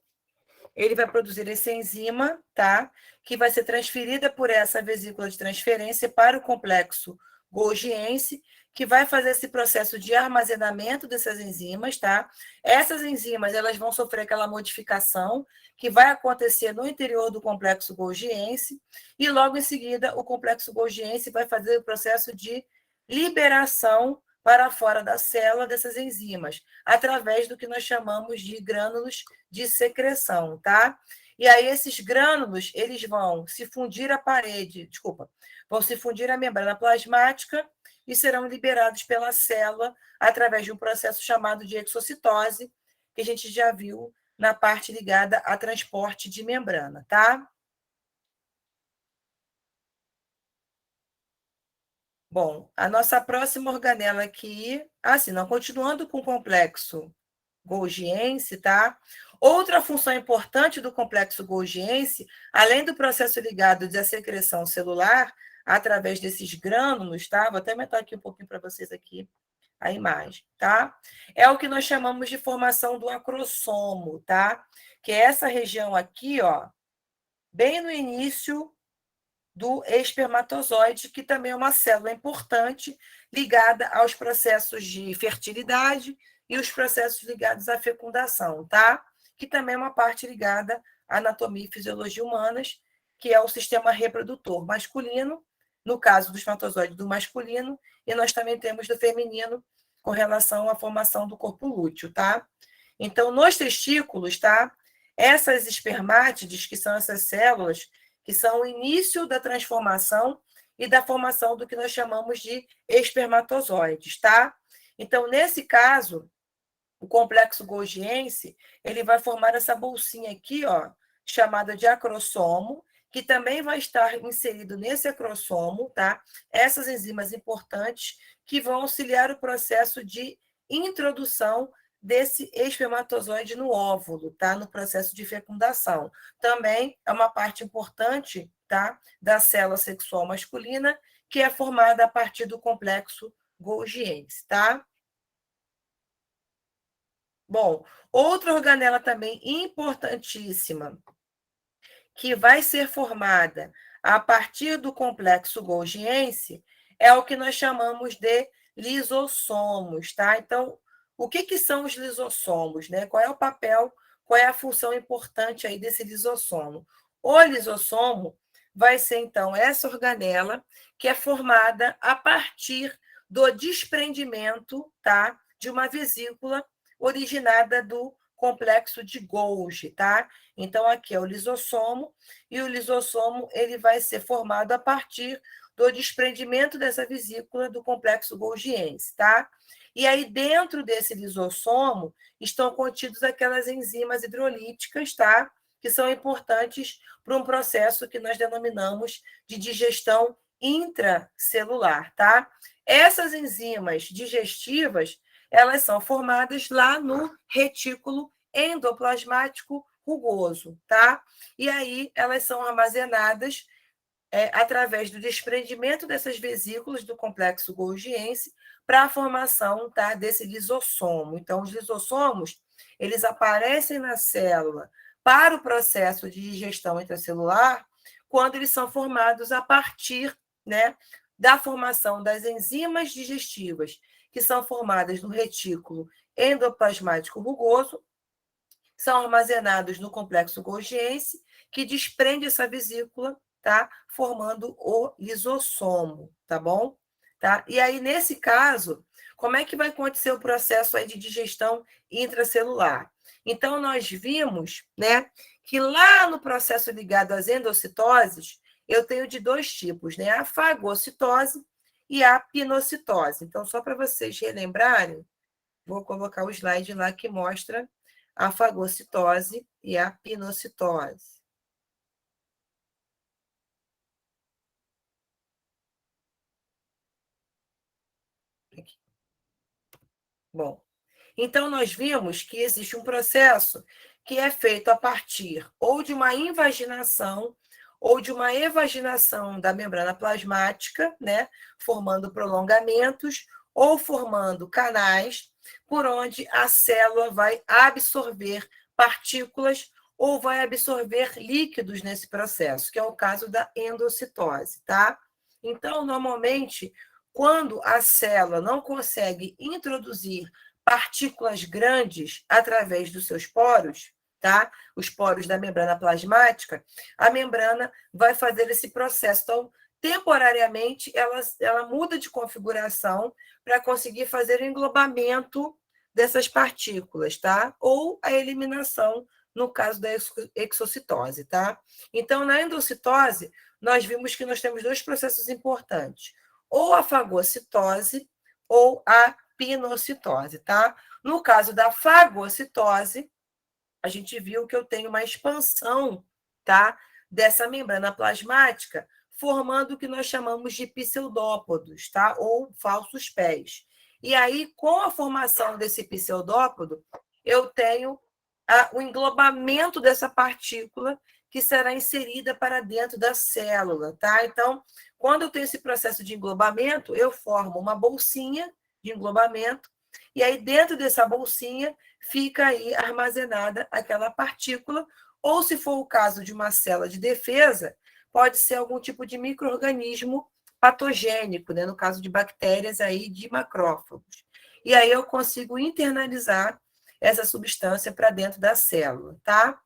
ele vai produzir essa enzima, tá? Que vai ser transferida por essa vesícula de transferência para o complexo Golgiense, que vai fazer esse processo de armazenamento dessas enzimas, tá? Essas enzimas, elas vão sofrer aquela modificação que vai acontecer no interior do complexo Golgiense, e logo em seguida o complexo Golgiense vai fazer o processo de liberação para fora da célula dessas enzimas, através do que nós chamamos de grânulos de secreção, tá? E aí esses grânulos, eles vão se fundir à parede, vão se fundir à membrana plasmática e serão liberados pela célula através de um processo chamado de exocitose, que a gente já viu na parte ligada a transporte de membrana, tá? Bom, a nossa próxima organela aqui, assim, não, continuando com o complexo Golgiense, tá? Outra função importante do complexo Golgiense, além do processo ligado à secreção celular, através desses grânulos, tá? Vou até aumentar aqui um pouquinho para vocês aqui a imagem, tá? É o que nós chamamos de formação do acrossomo, tá? Que é essa região aqui, ó, bem no início do espermatozoide, que também é uma célula importante ligada aos processos de fertilidade e os processos ligados à fecundação, tá? Que também é uma parte ligada à anatomia e fisiologia humanas, que é o sistema reprodutor masculino, no caso do espermatozoide do masculino, e nós também temos do feminino com relação à formação do corpo lúteo, tá? Então, nos testículos, tá? Essas espermátides, que são essas células, que são o início da transformação e da formação do que nós chamamos de espermatozoides, tá? Então, nesse caso, o complexo golgiense, ele vai formar essa bolsinha aqui, ó, chamada de acrossomo, que também vai estar inserido nesse acrossomo, tá? Essas enzimas importantes que vão auxiliar o processo de introdução desse espermatozoide no óvulo, tá? No processo de fecundação. Também é uma parte importante, tá? Da célula sexual masculina, que é formada a partir do complexo golgiense, tá? Bom, outra organela também importantíssima, que vai ser formada a partir do complexo golgiense, é o que nós chamamos de lisossomos, tá? Então, o que são os lisossomos, né? Qual é o papel, qual é a função importante aí desse lisossomo? O lisossomo vai ser, então, essa organela que é formada a partir do desprendimento, tá? De uma vesícula originada do complexo de Golgi, tá? Então, aqui é o lisossomo, e o lisossomo ele vai ser formado a partir do desprendimento dessa vesícula do complexo golgiense, tá? E aí, dentro desse lisossomo, estão contidos aquelas enzimas hidrolíticas, tá? Que são importantes para um processo que nós denominamos de digestão intracelular, tá? Essas enzimas digestivas, elas são formadas lá no retículo endoplasmático rugoso, tá? E aí elas são armazenadas através do desprendimento dessas vesículas do complexo golgiense para a formação, tá, desse lisossomo. Então, os lisossomos, eles aparecem na célula para o processo de digestão intracelular quando eles são formados a partir, né, da formação das enzimas digestivas, que são formadas no retículo endoplasmático rugoso, são armazenados no complexo golgiense, que desprende essa vesícula, tá? Formando o lisossomo, tá bom? Tá? E aí, nesse caso, como é que vai acontecer o processo aí de digestão intracelular? Então, nós vimos, né, que lá no processo ligado às endocitoses, eu tenho de dois tipos, né? A fagocitose e a pinocitose. Então, só para vocês relembrarem, vou colocar o slide lá que mostra a fagocitose e a pinocitose. Aqui. Bom, então nós vimos que existe um processo que é feito a partir ou de uma invaginação ou de uma evaginação da membrana plasmática, né, formando prolongamentos ou formando canais por onde a célula vai absorver partículas ou vai absorver líquidos nesse processo, que é o caso da endocitose, tá? Então, normalmente, quando a célula não consegue introduzir partículas grandes através dos seus poros, tá? Os poros da membrana plasmática, a membrana vai fazer esse processo. Então, temporariamente, ela muda de configuração para conseguir fazer o englobamento dessas partículas, tá? Ou a eliminação, no caso da exocitose, tá? Então, na endocitose, nós vimos que nós temos dois processos importantes, ou a fagocitose ou a pinocitose, tá? No caso da fagocitose, a gente viu que eu tenho uma expansão, tá, dessa membrana plasmática, formando o que nós chamamos de pseudópodos, tá, ou falsos pés. E aí, com a formação desse pseudópodo, eu tenho o englobamento dessa partícula que será inserida para dentro da célula, tá? Então, quando eu tenho esse processo de englobamento, eu formo uma bolsinha de englobamento, e aí dentro dessa bolsinha fica aí armazenada aquela partícula, ou se for o caso de uma célula de defesa, pode ser algum tipo de micro-organismo patogênico, né? No caso de bactérias aí de macrófagos. E aí eu consigo internalizar essa substância para dentro da célula, tá?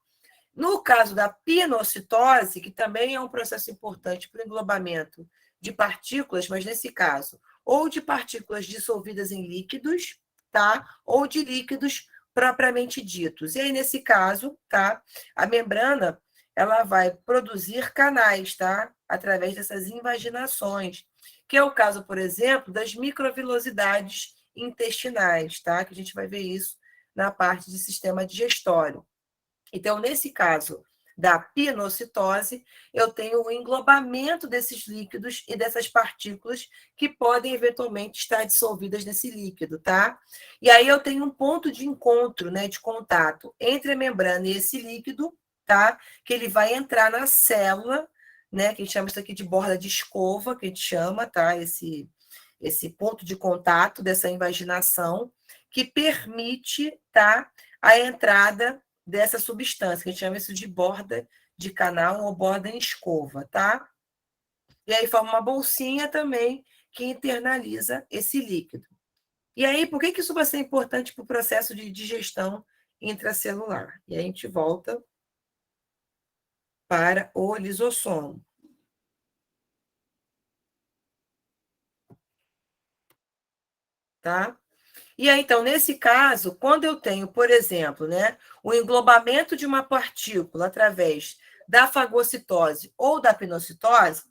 No caso da pinocitose, que também é um processo importante para o englobamento de partículas, mas nesse caso, ou de partículas dissolvidas em líquidos, tá? Ou de líquidos propriamente ditos. E aí, nesse caso, tá? A membrana, ela vai produzir canais, tá? Através dessas invaginações, que é o caso, por exemplo, das microvilosidades intestinais, tá? Que a gente vai ver isso na parte de sistema digestório. Então, nesse caso da pinocitose, eu tenho o englobamento desses líquidos e dessas partículas que podem eventualmente estar dissolvidas nesse líquido, tá? E aí eu tenho um ponto de encontro, né, de contato entre a membrana e esse líquido, tá? Que ele vai entrar na célula, né, que a gente chama isso aqui de borda de escova, que a gente chama, tá? Esse ponto de contato dessa invaginação que permite, tá, a entrada dessa substância, que a gente chama isso de borda de canal ou borda em escova, tá? E aí forma uma bolsinha também que internaliza esse líquido. E aí, por que isso vai ser importante para o processo de digestão intracelular? E aí a gente volta para o lisossomo. Tá? E aí, então, nesse caso, quando eu tenho, por exemplo, né, o englobamento de uma partícula através da fagocitose ou da pinocitose,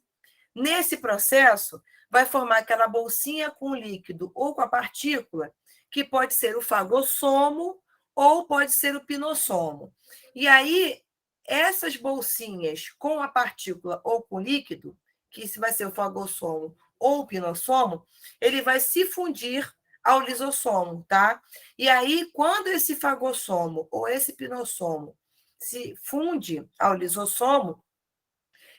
nesse processo vai formar aquela bolsinha com o líquido ou com a partícula, que pode ser o fagossomo ou pode ser o pinossomo. E aí, essas bolsinhas com a partícula ou com o líquido, que se vai ser o fagossomo ou o pinossomo, ele vai se fundir ao lisossomo, tá? E aí, quando esse fagossomo ou esse pinossomo se funde ao lisossomo,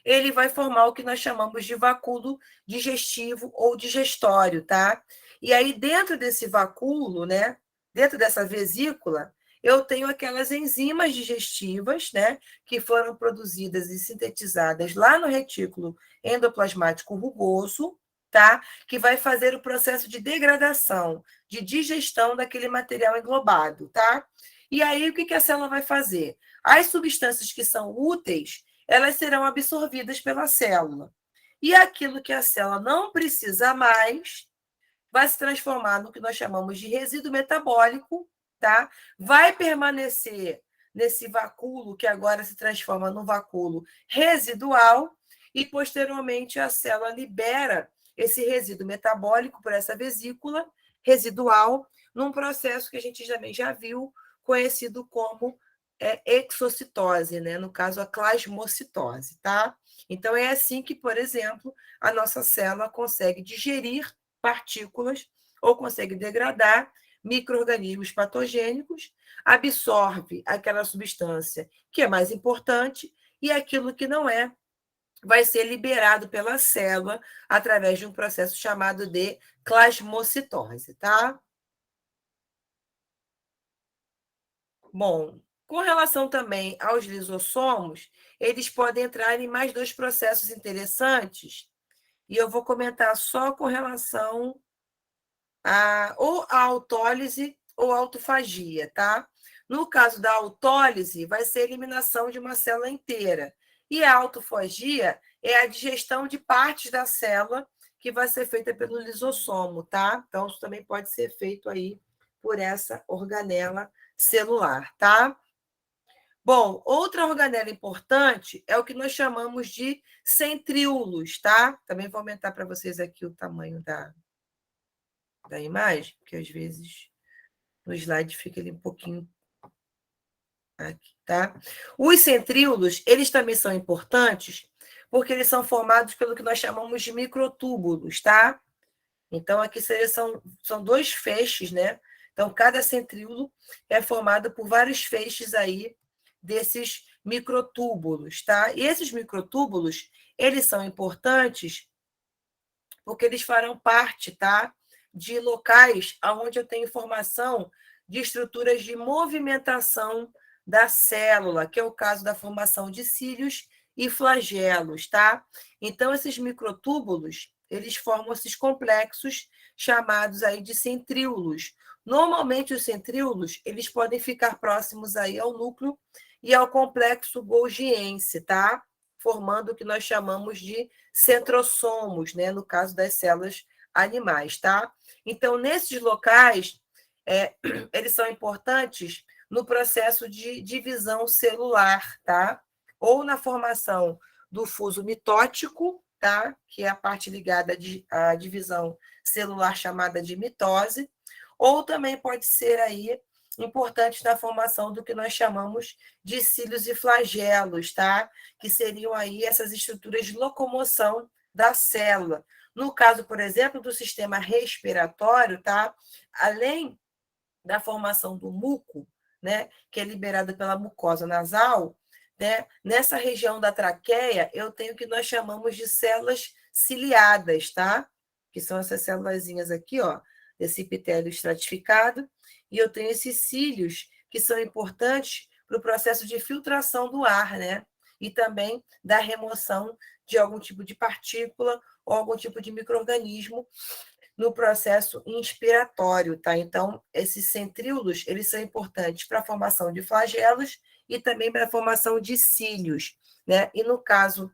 ele vai formar o que nós chamamos de vacúolo digestivo ou digestório, tá? E aí, dentro desse vacúolo, né? Dentro dessa vesícula, eu tenho aquelas enzimas digestivas, né? Que foram produzidas e sintetizadas lá no retículo endoplasmático rugoso, tá? Que vai fazer o processo de degradação, de digestão daquele material englobado, tá? E aí, o que a célula vai fazer? As substâncias que são úteis, elas serão absorvidas pela célula. E aquilo que a célula não precisa mais vai se transformar no que nós chamamos de resíduo metabólico, tá? Vai permanecer nesse vacúolo, que agora se transforma no vacúolo residual, e posteriormente a célula libera esse resíduo metabólico por essa vesícula residual, num processo que a gente também já viu, conhecido como exocitose, né? No caso, a plasmocitose, tá? Então, é assim que, por exemplo, a nossa célula consegue digerir partículas ou consegue degradar micro-organismos patogênicos, absorve aquela substância que é mais importante e aquilo que não é vai ser liberado pela célula através de um processo chamado de plasmocitose, tá? Bom, com relação também aos lisossomos, eles podem entrar em mais dois processos interessantes, e eu vou comentar só com relação ou a autólise ou autofagia, tá? No caso da autólise, vai ser a eliminação de uma célula inteira. E a autofagia é a digestão de partes da célula que vai ser feita pelo lisossomo, tá? Então, isso também pode ser feito aí por essa organela celular, tá? Bom, outra organela importante é o que nós chamamos de centríolos, tá? Também vou aumentar para vocês aqui o tamanho da imagem, porque às vezes no slide fica ali um pouquinho aqui, tá? Os centríolos, eles também são importantes porque eles são formados pelo que nós chamamos de microtúbulos, tá? Então, aqui são dois feixes, né? Então, cada centríolo é formado por vários feixes aí desses microtúbulos, tá? E esses microtúbulos, eles são importantes porque eles farão parte, tá? De locais onde eu tenho informação de estruturas de movimentação da célula, que é o caso da formação de cílios e flagelos, tá? Então, esses microtúbulos, eles formam esses complexos chamados aí de centríolos. Normalmente, os centríolos, eles podem ficar próximos aí ao núcleo e ao complexo golgiense, tá? Formando o que nós chamamos de centrossomos, né? No caso das células animais, tá? Então, nesses locais, eles são importantes no processo de divisão celular, tá? Ou na formação do fuso mitótico, tá? Que é a parte ligada à divisão celular chamada de mitose, ou também pode ser aí importantes na formação do que nós chamamos de cílios e flagelos, tá? Que seriam aí essas estruturas de locomoção da célula. No caso, por exemplo, do sistema respiratório, tá? Além da formação do muco, né, que é liberado pela mucosa nasal, né, nessa região da traqueia, eu tenho o que nós chamamos de células ciliadas, tá? Que são essas célulazinhas aqui, ó, desse epitélio estratificado, e eu tenho esses cílios que são importantes para o processo de filtração do ar, né? E também da remoção de algum tipo de partícula ou algum tipo de micro-organismo no processo inspiratório, tá? Então, esses centríolos, eles são importantes para a formação de flagelos e também para a formação de cílios, né? E no caso,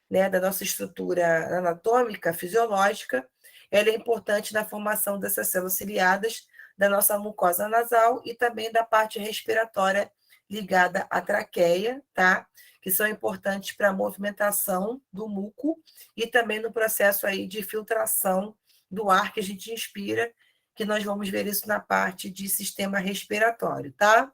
né, da nossa estrutura anatômica, fisiológica, ela é importante na formação dessas células ciliadas da nossa mucosa nasal e também da parte respiratória ligada à traqueia, tá? Que são importantes para a movimentação do muco e também no processo aí de filtração do ar que a gente inspira, que nós vamos ver isso na parte de sistema respiratório, tá?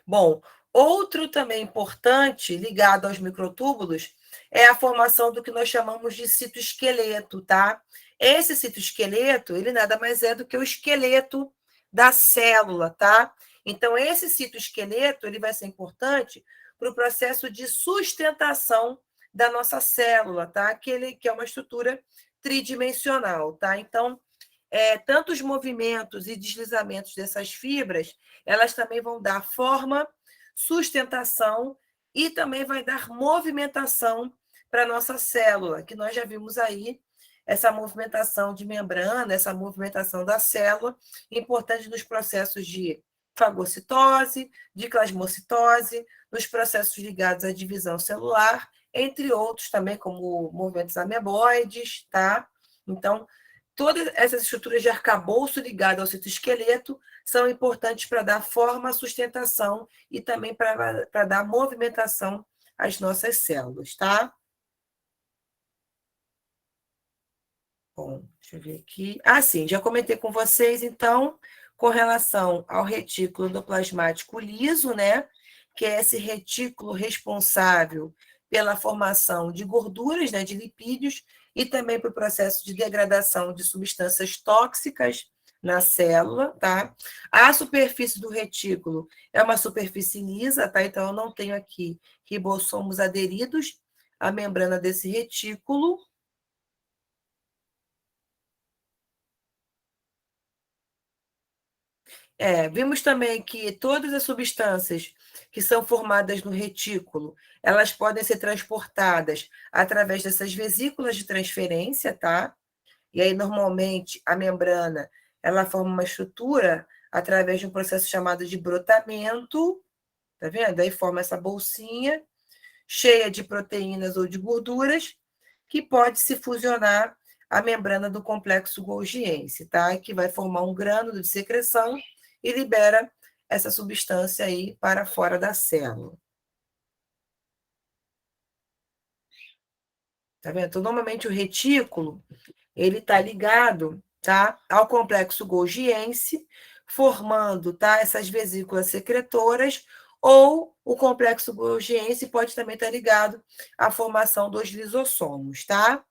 Bom, outro também importante, ligado aos microtúbulos, é a formação do que nós chamamos de citoesqueleto, tá? Esse citoesqueleto, ele nada mais é do que o esqueleto da célula, tá? Então, esse citoesqueleto, ele vai ser importante para o processo de sustentação da nossa célula, tá? Que é uma estrutura tridimensional, tá? Então, tanto os movimentos e deslizamentos dessas fibras, elas também vão dar forma, sustentação e também vai dar movimentação para a nossa célula, que nós já vimos aí, essa movimentação de membrana, essa movimentação da célula, importante nos processos de fagocitose, de plasmocitose, nos processos ligados à divisão celular, entre outros também, como movimentos ameboides, tá? Então, todas essas estruturas de arcabouço ligado ao citoesqueleto são importantes para dar forma, sustentação e também para dar movimentação às nossas células, tá? Bom, deixa eu ver aqui. Ah, sim, já comentei com vocês, então, com relação ao retículo endoplasmático liso, né? Que é esse retículo responsável pela formação de gorduras, né, de lipídios, e também para o processo de degradação de substâncias tóxicas na célula, tá? A superfície do retículo é uma superfície lisa, tá? Então, eu não tenho aqui ribossomos aderidos à membrana desse retículo. Vimos também que todas as substâncias que são formadas no retículo, elas podem ser transportadas através dessas vesículas de transferência, tá? E aí, normalmente, a membrana, ela forma uma estrutura através de um processo chamado de brotamento, tá vendo? Aí forma essa bolsinha cheia de proteínas ou de gorduras, que pode se fusionar à membrana do complexo Golgiense, tá? Que vai formar um grânulo de secreção e libera essa substância aí para fora da célula. Tá vendo? Então, normalmente o retículo, ele está ligado, tá, ao complexo Golgiense, formando, tá, essas vesículas secretoras, ou o complexo Golgiense pode também estar ligado à formação dos lisossomos, tá?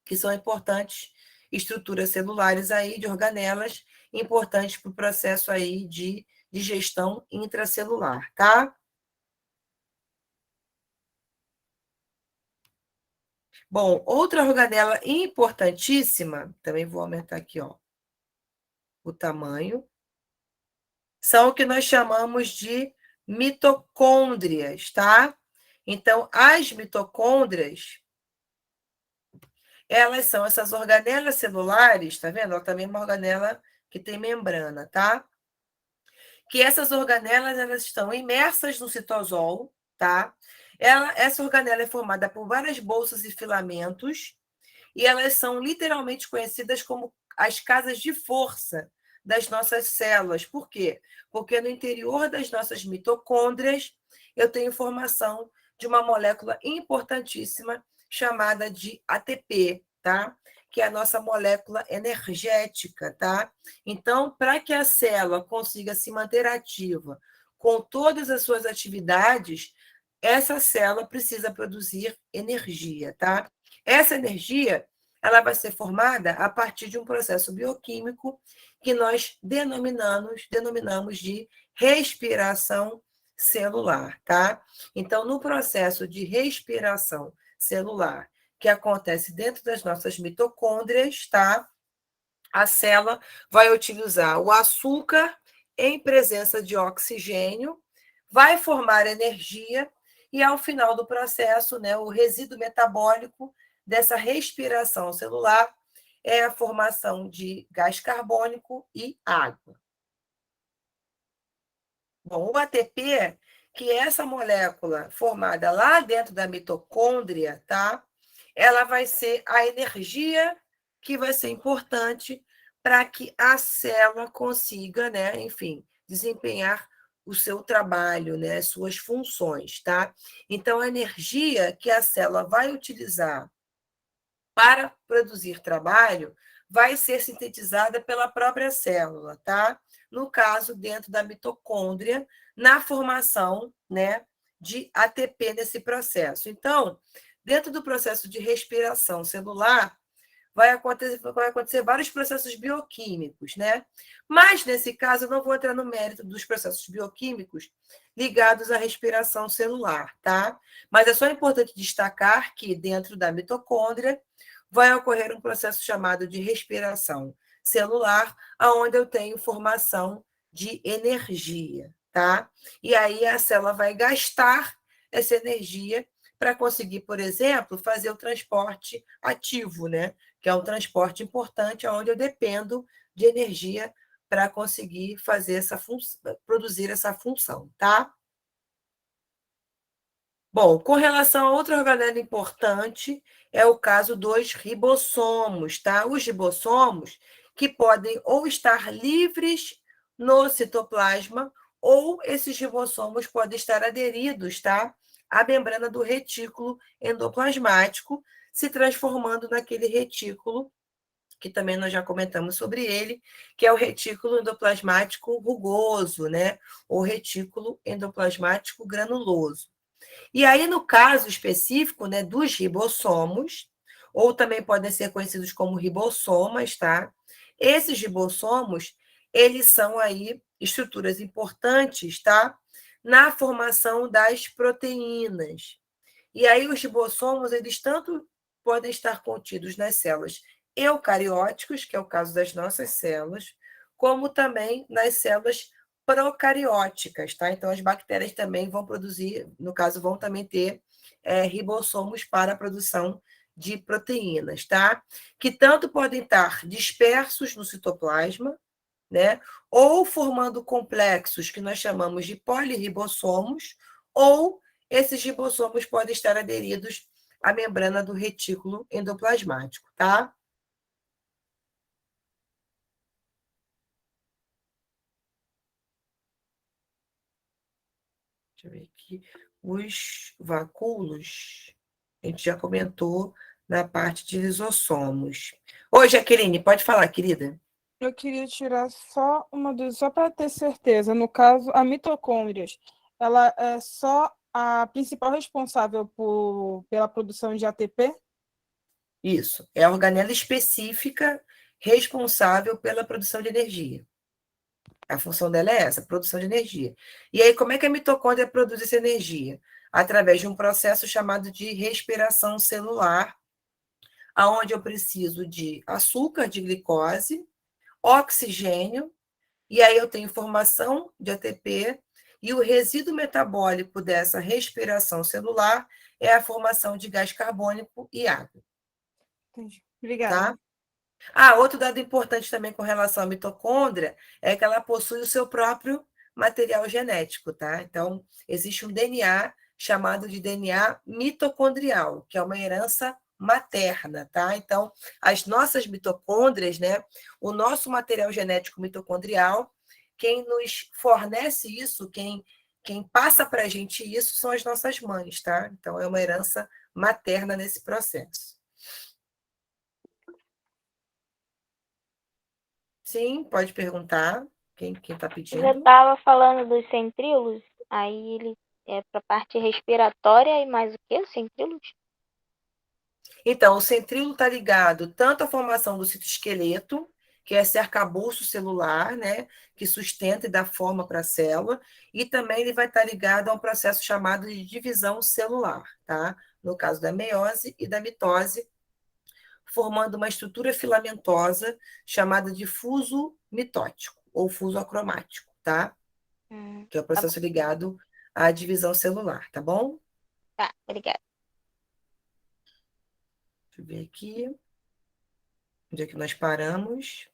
Que são importantes estruturas celulares aí de organelas, importantes para o processo aí de digestão intracelular, tá? Bom, outra organela importantíssima, também vou aumentar aqui, ó, o tamanho, são o que nós chamamos de mitocôndrias, tá? Então, as mitocôndrias, elas são essas organelas celulares, tá vendo? Ela também é uma organela que tem membrana, tá? Que essas organelas, elas estão imersas no citosol, tá? Essa organela é formada por várias bolsas e filamentos, e elas são literalmente conhecidas como as casas de força das nossas células. Por quê? Porque no interior das nossas mitocôndrias eu tenho formação de uma molécula importantíssima chamada de ATP, tá? que é a nossa molécula energética, tá? Então, para que a célula consiga se manter ativa com todas as suas atividades, essa célula precisa produzir energia, tá? Essa energia, ela vai ser formada a partir de um processo bioquímico que nós denominamos de respiração celular, tá? Então, no processo de respiração celular, que acontece dentro das nossas mitocôndrias, tá? A célula vai utilizar o açúcar em presença de oxigênio, vai formar energia e, ao final do processo, né, o resíduo metabólico dessa respiração celular é a formação de gás carbônico e água. Bom, o ATP, que é essa molécula formada lá dentro da mitocôndria, tá? Ela vai ser a energia que vai ser importante para que a célula consiga, né, enfim, desempenhar o seu trabalho, né, as suas funções, tá? Então, a energia que a célula vai utilizar para produzir trabalho vai ser sintetizada pela própria célula, tá? No caso, dentro da mitocôndria, na formação, né, de ATP nesse processo. Então, dentro do processo de respiração celular, vai acontecer vários processos bioquímicos, né? Mas, nesse caso, eu não vou entrar no mérito dos processos bioquímicos ligados à respiração celular, tá? Mas é só importante destacar que, dentro da mitocôndria, vai ocorrer um processo chamado de respiração celular, onde eu tenho formação de energia, tá? E aí a célula vai gastar essa energia para conseguir, por exemplo, fazer o transporte ativo, né? Que é um transporte importante, onde eu dependo de energia para conseguir fazer produzir essa função, tá? Bom, com relação a outra organela importante, é o caso dos ribossomos, tá? Os ribossomos que podem ou estar livres no citoplasma, ou esses ribossomos podem estar aderidos, tá? À membrana do retículo endoplasmático, se transformando naquele retículo, que também nós já comentamos sobre ele, que é o retículo endoplasmático rugoso, né? Ou retículo endoplasmático granuloso. E aí, no caso específico, né, dos ribossomos, ou também podem ser conhecidos como ribossomas, tá? Esses ribossomos, eles são aí estruturas importantes, tá? Na formação das proteínas. E aí, os ribossomos, eles tanto podem estar contidos nas células eucarióticas, que é o caso das nossas células, como também nas células procarióticas, tá? Então, as bactérias também vão produzir, no caso, vão também ter ribossomos para a produção de proteínas, tá? Que tanto podem estar dispersos no citoplasma, né? Ou formando complexos que nós chamamos de polirribossomos, ou esses ribossomos podem estar aderidos à membrana do retículo endoplasmático, tá? Deixa eu ver aqui. Os vacúolos, a gente já comentou na parte de lisossomos. Oi, Jaqueline, pode falar, querida. Eu queria tirar só uma dúvida, só para ter certeza. No caso, a mitocôndrias, ela é só a principal responsável pela produção de ATP? Isso, é a organela específica responsável pela produção de energia. A função dela é essa, produção de energia. E aí, como é que a mitocôndria produz essa energia? Através de um processo chamado de respiração celular, onde eu preciso de açúcar, de glicose, oxigênio, e aí eu tenho formação de ATP, e o resíduo metabólico dessa respiração celular é a formação de gás carbônico e água. Entendi. Obrigada. Tá? Outro dado importante também com relação à mitocôndria é que ela possui o seu próprio material genético, tá? Então, existe um DNA chamado de DNA mitocondrial, que é uma herança materna, tá? Então, as nossas mitocôndrias, né? O nosso material genético mitocondrial, quem nos fornece isso, quem passa para a gente isso são as nossas mães, tá? Então, é uma herança materna nesse processo. Sim, pode perguntar. Quem está Você pedindo? estava falando dos centríolos, aí ele é para a parte respiratória e mais o que, os centríolos? Então, o centríolo está ligado tanto à formação do citoesqueleto, que é esse arcabouço celular, né, que sustenta e dá forma para a célula, e também ele vai estar ligado a um processo chamado de divisão celular, tá? No caso da meiose e da mitose, formando uma estrutura filamentosa chamada de fuso mitótico ou fuso acromático, tá? Que é o Tá bom. processo ligado à divisão celular, tá bom? Tá, obrigada. Deixa eu ver aqui. Onde é que nós paramos?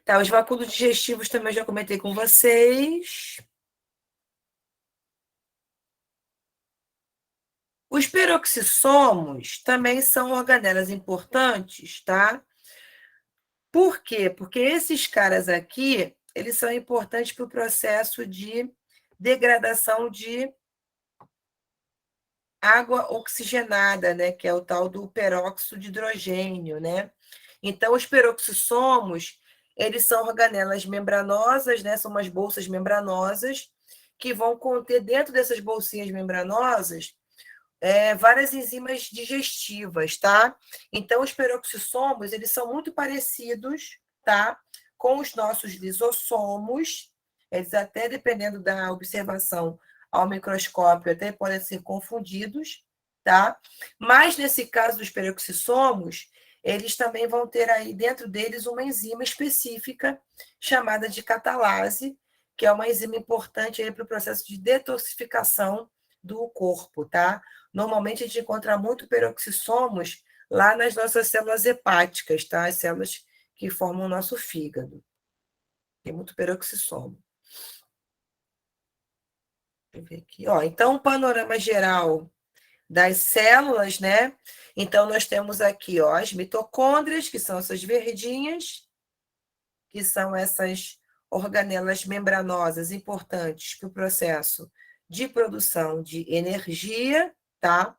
Tá, os vacúolos digestivos também eu já comentei com vocês. Os peroxissomos também são organelas importantes, tá? Por quê? Porque esses caras aqui, eles são importantes para o processo de degradação de água oxigenada, né? Que é o tal do peróxido de hidrogênio, né? Então, os peroxissomos, eles são organelas membranosas, né? São umas bolsas membranosas que vão conter dentro dessas bolsinhas membranosas várias enzimas digestivas, tá? Então, os peroxissomos, eles são muito parecidos, tá? Com os nossos lisossomos, eles até, dependendo da observação ao microscópio, até podem ser confundidos, tá? Mas, nesse caso dos peroxissomos, eles também vão ter aí dentro deles uma enzima específica chamada de catalase, que é uma enzima importante aí para o processo de detoxificação do corpo, tá? Normalmente a gente encontra muito peroxissomos lá nas nossas células hepáticas, tá? As células que formam o nosso fígado. Tem muito peroxissomo. Deixa eu ver aqui. Ó, então, um panorama geral das células, né? Então, nós temos aqui, ó, as mitocôndrias, que são essas verdinhas, que são essas organelas membranosas importantes para o processo de produção de energia, tá?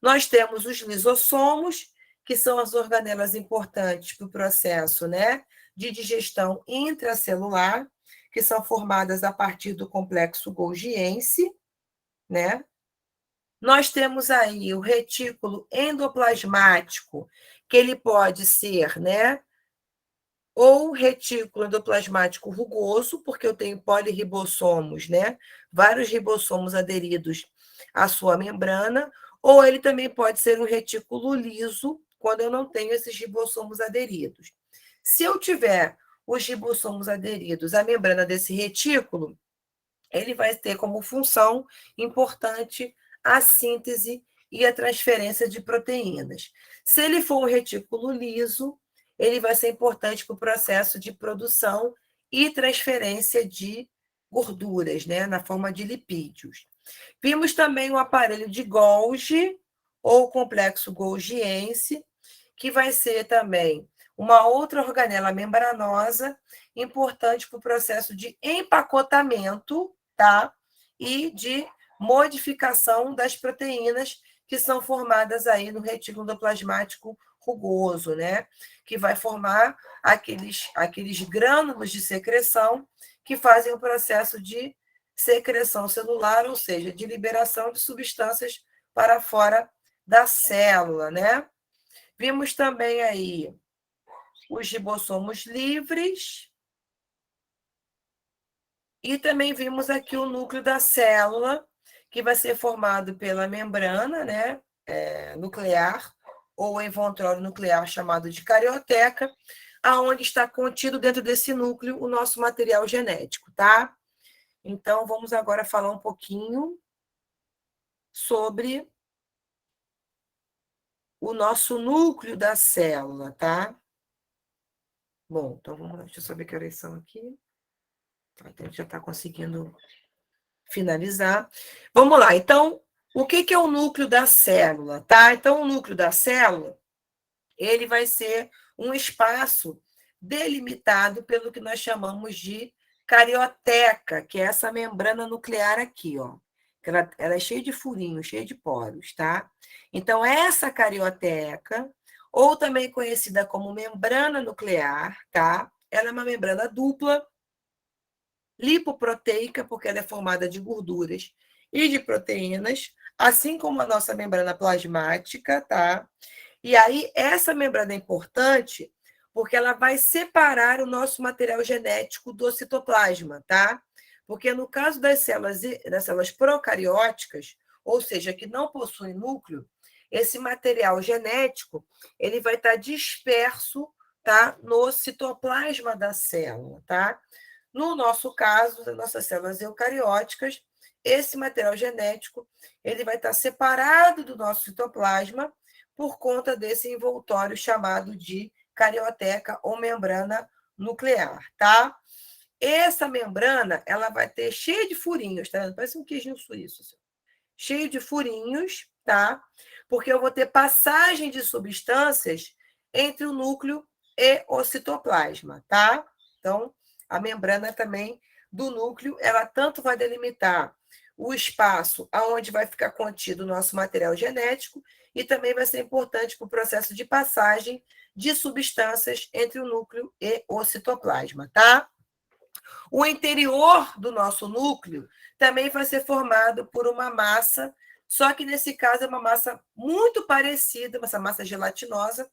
Nós temos os lisossomos, que são as organelas importantes para o processo, né, de digestão intracelular, que são formadas a partir do complexo golgiense, né? Nós temos aí o retículo endoplasmático, que ele pode ser, né, ou retículo endoplasmático rugoso, porque eu tenho poliribossomos, né? Vários ribossomos aderidos à sua membrana, ou ele também pode ser um retículo liso, quando eu não tenho esses ribossomos aderidos. Se eu tiver os ribossomos aderidos à membrana desse retículo, ele vai ter como função importante a síntese e a transferência de proteínas. Se ele for um retículo liso, ele vai ser importante para o processo de produção e transferência de gorduras, né, na forma de lipídios. Vimos também o aparelho de Golgi, ou complexo golgiense, que vai ser também uma outra organela membranosa importante para o processo de empacotamento, tá? E de modificação das proteínas que são formadas aí no retículo endoplasmático rugoso, né? Que vai formar aqueles grânulos de secreção que fazem o processo de secreção celular, ou seja, de liberação de substâncias para fora da célula, né? Vimos também aí os ribossomos livres e também vimos aqui o núcleo da célula, que vai ser formado pela membrana, né, nuclear, ou envoltório nuclear chamado de carioteca, aonde está contido dentro desse núcleo o nosso material genético, tá? Então, vamos agora falar um pouquinho sobre o nosso núcleo da célula, tá? Bom, então vamos lá, deixa eu saber que horas são aqui. A gente já está conseguindo finalizar. Vamos lá, então, o que é o núcleo da célula, tá? Então, o núcleo da célula, ele vai ser um espaço delimitado pelo que nós chamamos de carioteca, que é essa membrana nuclear aqui, ó. Ela é cheia de furinhos, cheia de poros, tá? Então, essa carioteca ou também conhecida como membrana nuclear, tá? Ela é uma membrana dupla, lipoproteica, porque ela é formada de gorduras e de proteínas, assim como a nossa membrana plasmática, tá? E aí, essa membrana é importante porque ela vai separar o nosso material genético do citoplasma, tá? Porque no caso das células procarióticas, ou seja, que não possuem núcleo, esse material genético ele vai estar disperso, tá, no citoplasma da célula, tá? No nosso caso, das nossas células eucarióticas, esse material genético ele vai estar separado do nosso citoplasma por conta desse envoltório chamado de carioteca ou membrana nuclear, tá? Essa membrana, ela vai ter cheia de furinhos, tá? Parece um queijinho suíço, assim. Cheio de furinhos, tá? Porque eu vou ter passagem de substâncias entre o núcleo e o citoplasma, tá? Então, a membrana também do núcleo, ela tanto vai delimitar o espaço aonde vai ficar contido o nosso material genético e também vai ser importante para o processo de passagem de substâncias entre o núcleo e o citoplasma, tá? O interior do nosso núcleo também vai ser formado por uma massa, só que nesse caso é uma massa muito parecida, essa massa gelatinosa,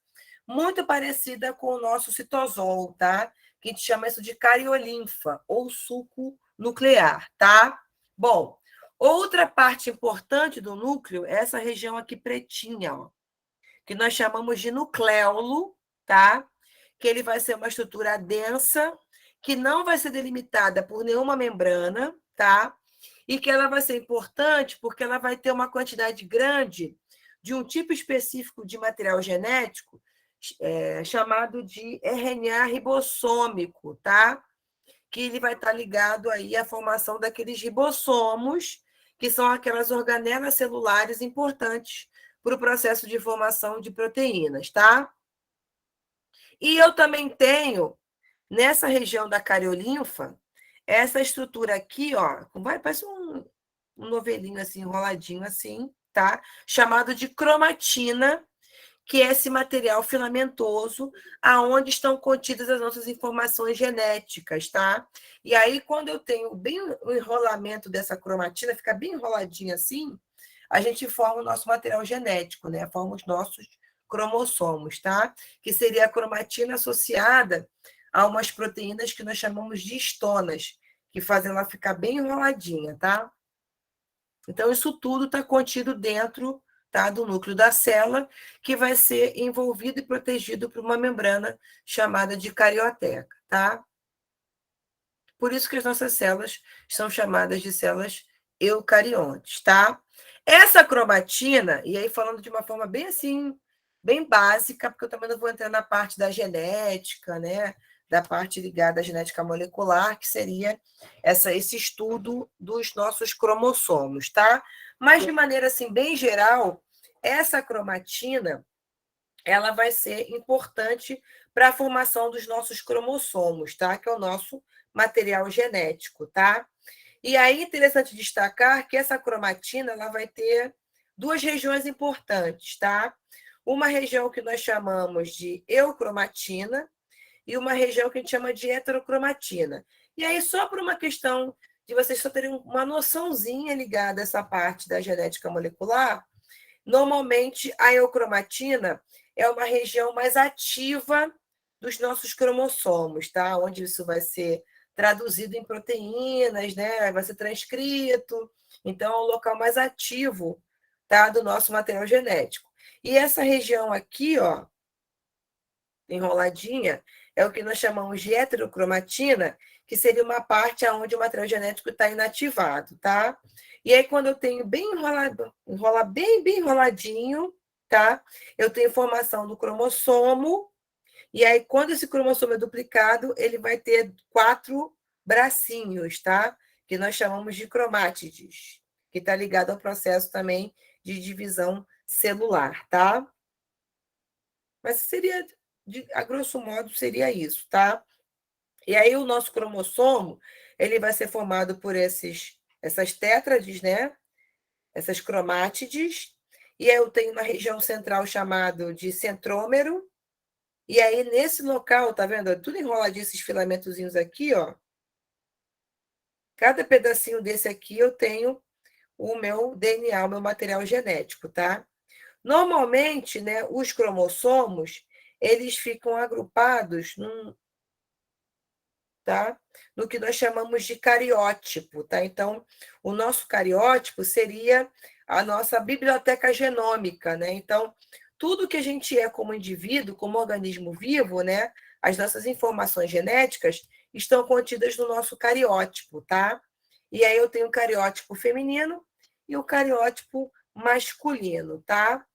muito parecida com o nosso citosol, tá? Que a gente chama isso de cariolinfa, ou suco nuclear, tá? Bom, outra parte importante do núcleo é essa região aqui pretinha, ó, que nós chamamos de nucleolo, tá? Que ele vai ser uma estrutura densa, que não vai ser delimitada por nenhuma membrana, tá? E que ela vai ser importante porque ela vai ter uma quantidade grande de um tipo específico de material genético chamado de RNA ribossômico, tá? Que ele vai estar ligado aí à formação daqueles ribossomos, que são aquelas organelas celulares importantes para o processo de formação de proteínas, tá? E eu também tenho, nessa região da cariolinfa, essa estrutura aqui, ó, parece um novelinho assim, enroladinho assim, tá? Chamado de cromatina, que é esse material filamentoso aonde estão contidas as nossas informações genéticas, tá? E aí, quando eu tenho bem o enrolamento dessa cromatina, fica bem enroladinho assim, a gente forma o nosso material genético, né? Forma os nossos cromossomos, tá? Que seria a cromatina associada a umas proteínas que nós chamamos de histonas, que fazem ela ficar bem enroladinha, tá? Então, isso tudo está contido dentro, tá, do núcleo da célula, que vai ser envolvido e protegido por uma membrana chamada de carioteca, tá? Por isso que as nossas células são chamadas de células eucariontes, tá? Essa cromatina, e aí falando de uma forma bem assim, bem básica, porque eu também não vou entrar na parte da genética, né? Da parte ligada à genética molecular, que seria esse estudo dos nossos cromossomos, tá? Mas, de maneira assim, bem geral, essa cromatina ela vai ser importante para a formação dos nossos cromossomos, tá? Que é o nosso material genético, tá? E aí, interessante destacar que essa cromatina ela vai ter duas regiões importantes, tá? Uma região que nós chamamos de eucromatina e uma região que a gente chama de heterocromatina. E aí, só por uma questão de vocês só terem uma noçãozinha ligada a essa parte da genética molecular, normalmente a eucromatina é uma região mais ativa dos nossos cromossomos, tá? Onde isso vai ser traduzido em proteínas, né? Vai ser transcrito. Então, é o local mais ativo, tá? Do nosso material genético. E essa região aqui, ó, enroladinha, é o que nós chamamos de heterocromatina, que seria uma parte onde o material genético está inativado, tá? E aí, quando eu tenho bem enrolado, enrola bem enroladinho, tá? Eu tenho formação do cromossomo, e aí, quando esse cromossomo é duplicado, ele vai ter 4 bracinhos, tá? Que nós chamamos de cromátides, que está ligado ao processo também de divisão celular, tá? Mas seria, a grosso modo, seria isso, tá? E aí o nosso cromossomo, ele vai ser formado por essas tétrades, né? Essas cromátides. e aí eu tenho uma região central chamada de centrômero, e aí nesse local, tá vendo? Tudo enroladinho, esses filamentozinhos aqui, ó. Cada pedacinho desse aqui eu tenho o meu DNA, o meu material genético, tá? Normalmente, né, os cromossomos, eles ficam agrupados tá? No que nós chamamos de cariótipo, tá? Então, o nosso cariótipo seria a nossa biblioteca genômica, né? Então, tudo que a gente é como indivíduo, como organismo vivo, né? As nossas informações genéticas estão contidas no nosso cariótipo, tá? E aí eu tenho o cariótipo feminino e o cariótipo masculino, tá?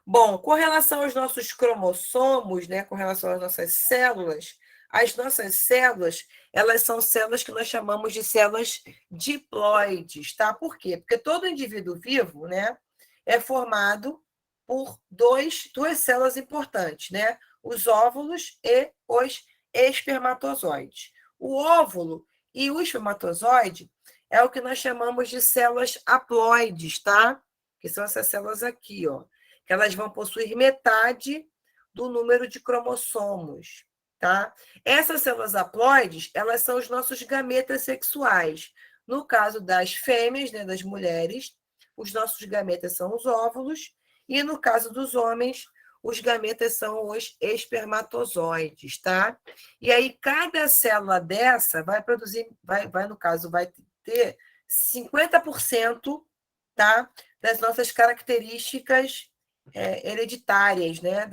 Bom, com relação aos nossos cromossomos, né, com relação às nossas células, as nossas células, elas são células que nós chamamos de células diploides, tá? Por quê? Porque todo indivíduo vivo, né, é formado por duas células importantes, né? Os óvulos e os espermatozoides. O óvulo e o espermatozoide é o que nós chamamos de células haploides, tá? Que são essas células aqui, ó, que elas vão possuir metade do número de cromossomos, tá? Essas células haploides, elas são os nossos gametas sexuais. No caso das fêmeas, né, das mulheres, os nossos gametas são os óvulos, e no caso dos homens, os gametas são os espermatozoides, tá? E aí, cada célula dessa vai produzir, no caso, vai ter 50%, tá? Das nossas características hereditárias, né?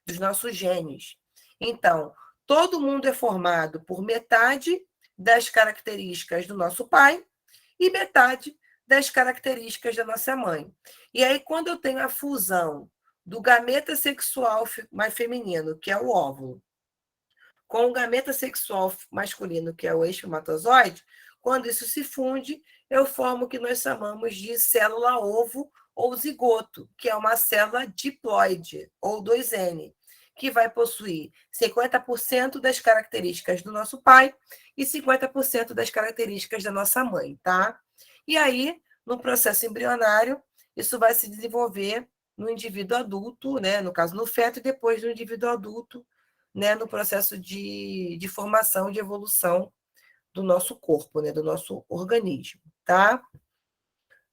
Dos nossos genes. Então, todo mundo é formado por metade das características do nosso pai e metade das características da nossa mãe. E aí, quando eu tenho a fusão do gameta sexual mais feminino, que é o óvulo, com o gameta sexual masculino, que é o espermatozoide, quando isso se funde, eu formo o que nós chamamos de célula-ovo ou zigoto, que é uma célula diploide, ou 2N, que vai possuir 50% das características do nosso pai e 50% das características da nossa mãe, tá? E aí, no processo embrionário, isso vai se desenvolver no indivíduo adulto, né? No caso, no feto, e depois no indivíduo adulto, né? No processo de formação, de evolução do nosso corpo, né? Do nosso organismo, tá?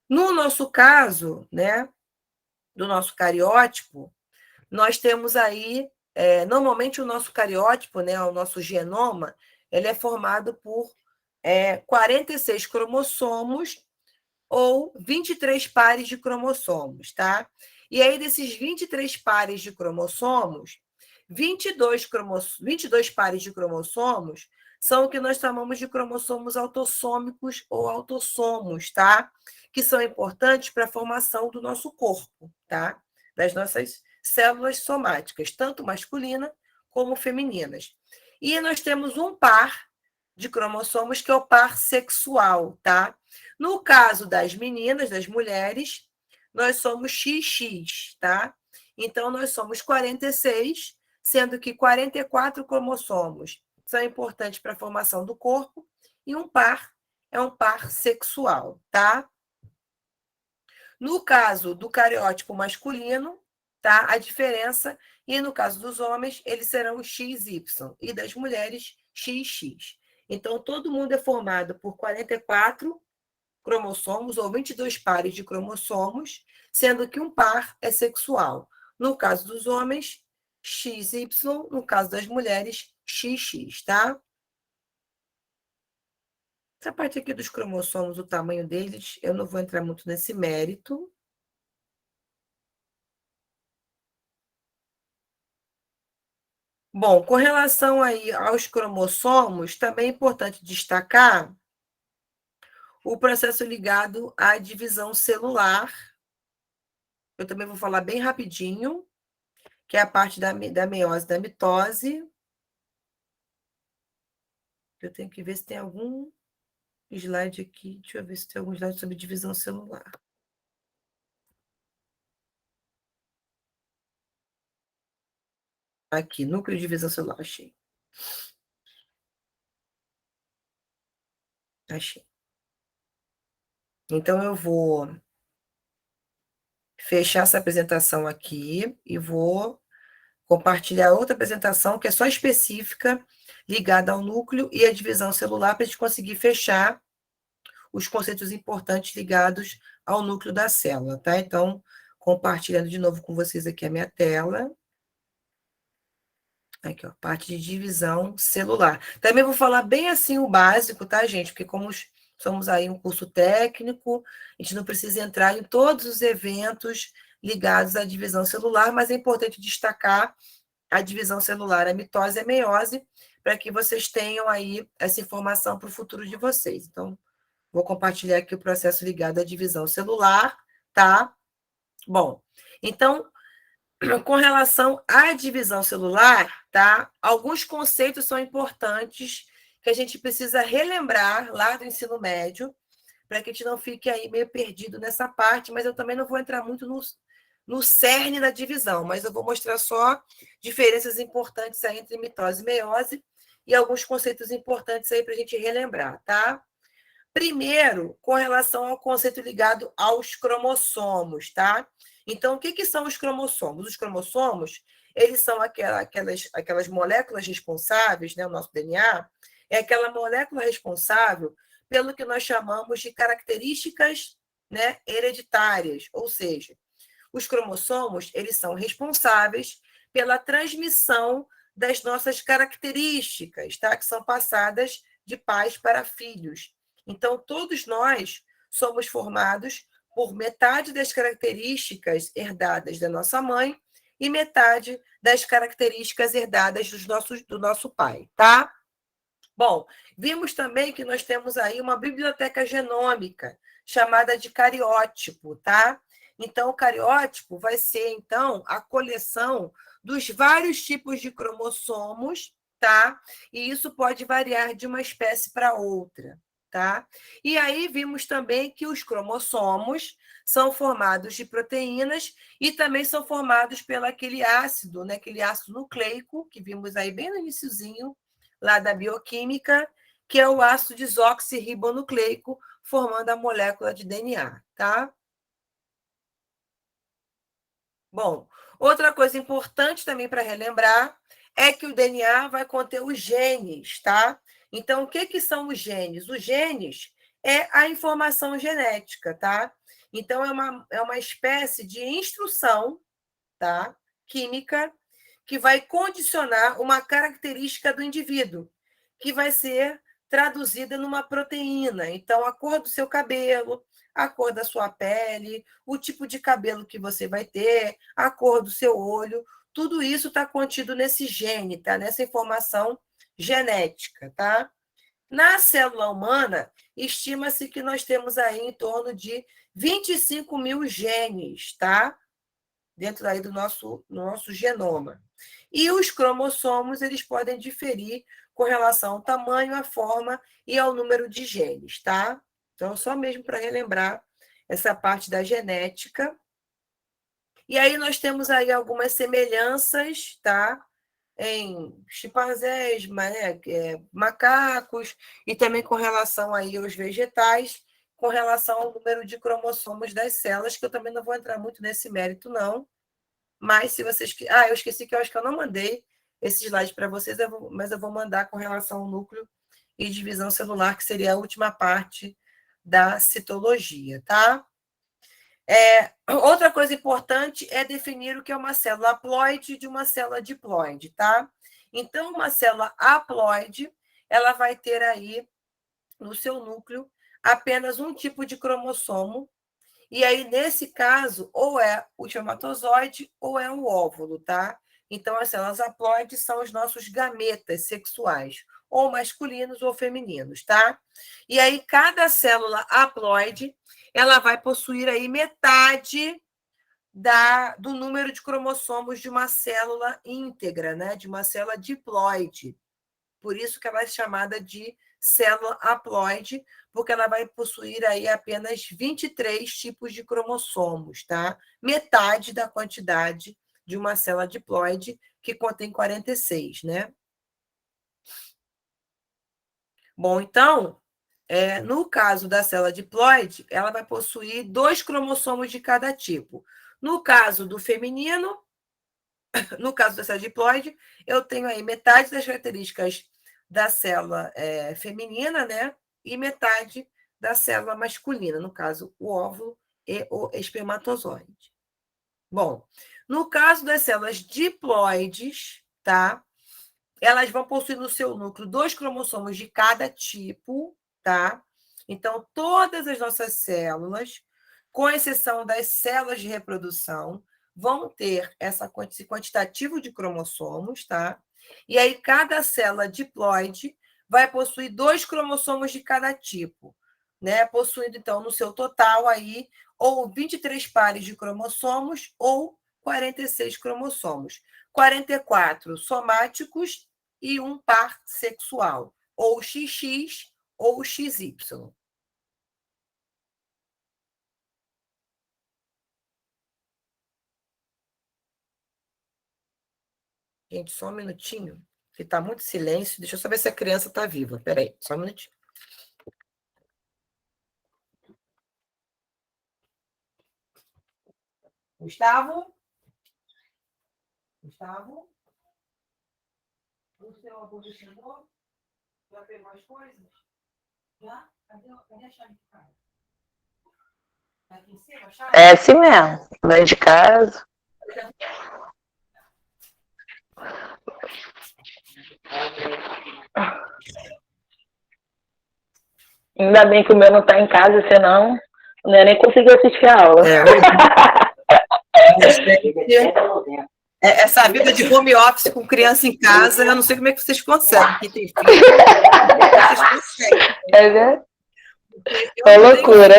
No nosso caso, né? Do nosso cariótipo, nós temos aí, normalmente o nosso cariótipo, né? O nosso genoma, ele é formado por 46 cromossomos ou 23 pares de cromossomos, tá? E aí, desses 23 pares de cromossomos, 22 pares de cromossomos são o que nós chamamos de cromossomos autossômicos ou autossomos, tá? Que são importantes para a formação do nosso corpo, tá? Das nossas células somáticas, tanto masculina como femininas. E nós temos um par de cromossomos que é o par sexual, tá? No caso das meninas, das mulheres, nós somos XX, tá? Então, nós somos 46, sendo que 44 cromossomos são importantes para a formação do corpo, e um par é um par sexual, tá? No caso do cariótipo masculino, tá? A diferença, e no caso dos homens, eles serão XY, e das mulheres, XX. Então, todo mundo é formado por 44 cromossomos, ou 22 pares de cromossomos, sendo que um par é sexual. No caso dos homens, XY, no caso das mulheres, XX, tá? Essa parte aqui dos cromossomos, o tamanho deles, eu não vou entrar muito nesse mérito. Bom, com relação aí aos cromossomos, também é importante destacar o processo ligado à divisão celular. Eu também vou falar bem rapidinho, que é a parte da meiose e da mitose. Eu tenho que ver se tem algum slide aqui. Deixa eu ver se tem algum slide sobre divisão celular. Aqui, núcleo de divisão celular, achei. Achei. Então, eu vou fechar essa apresentação aqui e vou compartilhar outra apresentação que é só específica, ligada ao núcleo e à divisão celular, para a gente conseguir fechar os conceitos importantes ligados ao núcleo da célula, tá? Então, compartilhando de novo com vocês aqui a minha tela. Aqui, ó, parte de divisão celular. Também vou falar bem assim o básico, tá, gente? Porque como somos aí um curso técnico, a gente não precisa entrar em todos os eventos ligados à divisão celular, mas é importante destacar a divisão celular, a mitose e a meiose, para que vocês tenham aí essa informação para o futuro de vocês. Então, vou compartilhar aqui o processo ligado à divisão celular, tá? Bom, então, com relação à divisão celular, tá? Alguns conceitos são importantes que a gente precisa relembrar lá do ensino médio, para que a gente não fique aí meio perdido nessa parte, mas eu também não vou entrar muito no cerne da divisão, mas eu vou mostrar só diferenças importantes aí entre mitose e meiose e alguns conceitos importantes aí para a gente relembrar, tá? Primeiro, com relação ao conceito ligado aos cromossomos, tá? Então, o que são os cromossomos? Os cromossomos, eles são aquelas moléculas responsáveis, né? O nosso DNA é aquela molécula responsável pelo que nós chamamos de características, né, hereditárias, ou seja, os cromossomos, eles são responsáveis pela transmissão das nossas características, tá? Que são passadas de pais para filhos. Então, todos nós somos formados por metade das características herdadas da nossa mãe e metade das características herdadas do nosso pai, tá? Bom, vimos também que nós temos aí uma biblioteca genômica chamada de cariótipo, tá? Então, o cariótipo vai ser, então, a coleção dos vários tipos de cromossomos, tá? E isso pode variar de uma espécie para outra, tá? E aí vimos também que os cromossomos são formados de proteínas e também são formados pelo aquele ácido, né? Aquele ácido nucleico, que vimos aí bem no iniciozinho, lá da bioquímica, que é o ácido desoxirribonucleico, formando a molécula de DNA, tá? Bom, outra coisa importante também para relembrar é que o DNA vai conter os genes, tá? Então, o que são os genes? Os genes é a informação genética, tá? Então, é uma espécie de instrução, tá? Química, que vai condicionar uma característica do indivíduo, que vai ser traduzida numa proteína. Então, a cor do seu cabelo, a cor da sua pele, o tipo de cabelo que você vai ter, a cor do seu olho, tudo isso está contido nesse gene, tá? Nessa informação genética, tá? Na célula humana, estima-se que nós temos aí em torno de 25 mil genes, tá? Dentro aí do nosso genoma. E os cromossomos, eles podem diferir com relação ao tamanho, à forma e ao número de genes, tá? Então, só mesmo para relembrar essa parte da genética. E aí nós temos aí algumas semelhanças, tá? Em chimpanzés, macacos, e também com relação aí aos vegetais, com relação ao número de cromossomos das células, que eu também não vou entrar muito nesse mérito, não. Mas se vocês... eu esqueci que eu acho que eu não mandei esse slide para vocês, mas eu vou mandar com relação ao núcleo e divisão celular, que seria a última parte da citologia, tá? Outra coisa importante é definir o que é uma célula haploide de uma célula diploide, tá? Então, uma célula haploide, ela vai ter aí, no seu núcleo, apenas um tipo de cromossomo, e aí, nesse caso, ou é o espermatozoide ou é o óvulo, tá? Então, as células haploides são os nossos gametas sexuais, ou masculinos ou femininos, tá? E aí, cada célula haploide, ela vai possuir aí metade do número de cromossomos de uma célula íntegra, né? De uma célula diploide. Por isso que ela é chamada de célula haploide, porque ela vai possuir aí apenas 23 tipos de cromossomos, tá? Metade da quantidade de uma célula diploide, que contém 46, né? Bom, então, no caso da célula diploide, ela vai possuir 2 cromossomos de cada tipo. No caso do feminino, no caso da célula diploide, eu tenho aí metade das características da célula feminina, né? E metade da célula masculina, no caso, o óvulo e o espermatozoide. Bom, no caso das células diploides, tá? Elas vão possuir no seu núcleo 2 cromossomos de cada tipo, tá? Então, todas as nossas células, com exceção das células de reprodução, vão ter esse quantitativo de cromossomos, tá? E aí, cada célula diploide vai possuir 2 cromossomos de cada tipo, né? Possuindo, então, no seu total aí, ou 23 pares de cromossomos, ou 46 cromossomos. 44 somáticos e um par sexual, ou XX ou XY. Gente, só um minutinho, que está muito silêncio. Deixa eu saber se a criança está viva. Peraí, só um minutinho. Gustavo? Gustavo? O seu avô já chegou? Já pegou as coisas? Já? Cadê a chave de casa? Tá aqui em cima a chave? É assim mesmo. Dentro de casa. Ainda bem que o meu não tá em casa, senão não ia nem conseguir assistir a aula. Essa vida de home office com criança em casa, eu não sei como é que vocês conseguem. Quem tem filho, vocês conseguem. É, né? É loucura.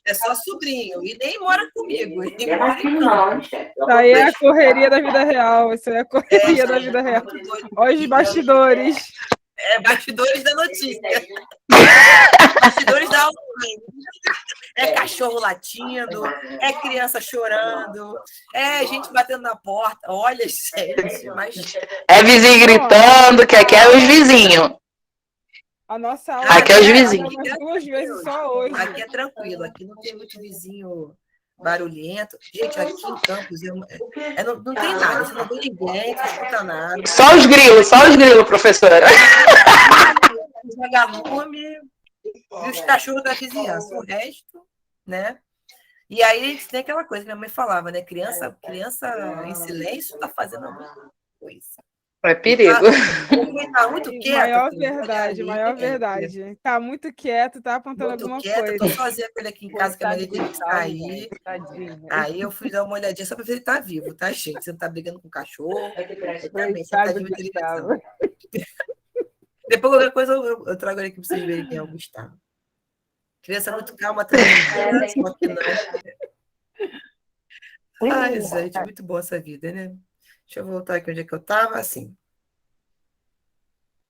É só sobrinho. E nem mora comigo. Ele mora em campo. Isso aí é a correria da vida real. Isso aí é a correria da vida real. Olha os bastidores. Bastidores da notícia. Bastidores da aula. É cachorro latindo, é criança chorando, é gente batendo na porta. Olha, gente, mas... É vizinho gritando, que aqui é os vizinhos. A nossa aula Aqui é os vizinhos. umas 2 vezes só hoje. Aqui é tranquilo, aqui não tem muito vizinho barulhento. Gente, aqui em Campos não tem nada, você não vê ninguém, não escuta nada. Só os grilos, professora. Os vagalumes e os cachorros da vizinhança. O resto, né? E aí tem aquela coisa que minha mãe falava, né? Criança em silêncio está fazendo alguma coisa. É perigo. Tá muito quieto. Maior verdade. Tá muito quieto, tá apontando muito alguma quieto, coisa. Tô sozinha com ele aqui em casa, que a mãe dele teve que sair. Aí eu fui dar uma olhadinha só para ver se ele tá vivo, tá, gente? Você não tá brigando com o cachorro. Também, você tá vendo televisão. Depois qualquer coisa eu trago ele aqui para vocês verem quem é o Gustavo. Criança muito calma, tranquila, só que não. Ai, gente, muito boa essa vida, né? Deixa eu voltar aqui onde é que eu estava. Assim.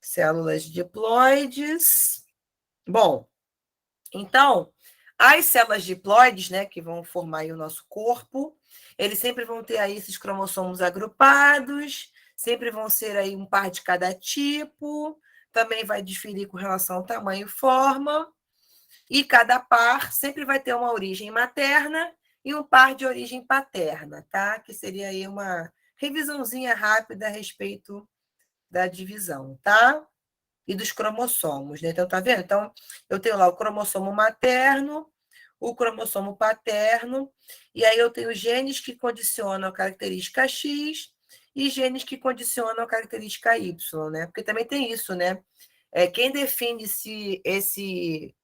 Células diploides. Bom, então, as células diploides, né, que vão formar aí o nosso corpo, eles sempre vão ter aí esses cromossomos agrupados, sempre vão ser aí um par de cada tipo, também vai diferir com relação ao tamanho e forma, e cada par sempre vai ter uma origem materna e um par de origem paterna, tá? Que seria aí uma revisãozinha rápida a respeito da divisão, tá? E dos cromossomos, né? Então, tá vendo? Então, eu tenho lá o cromossomo materno, o cromossomo paterno, e aí eu tenho genes que condicionam a característica X e genes que condicionam a característica Y, né? Porque também tem isso, né? Quem define se esse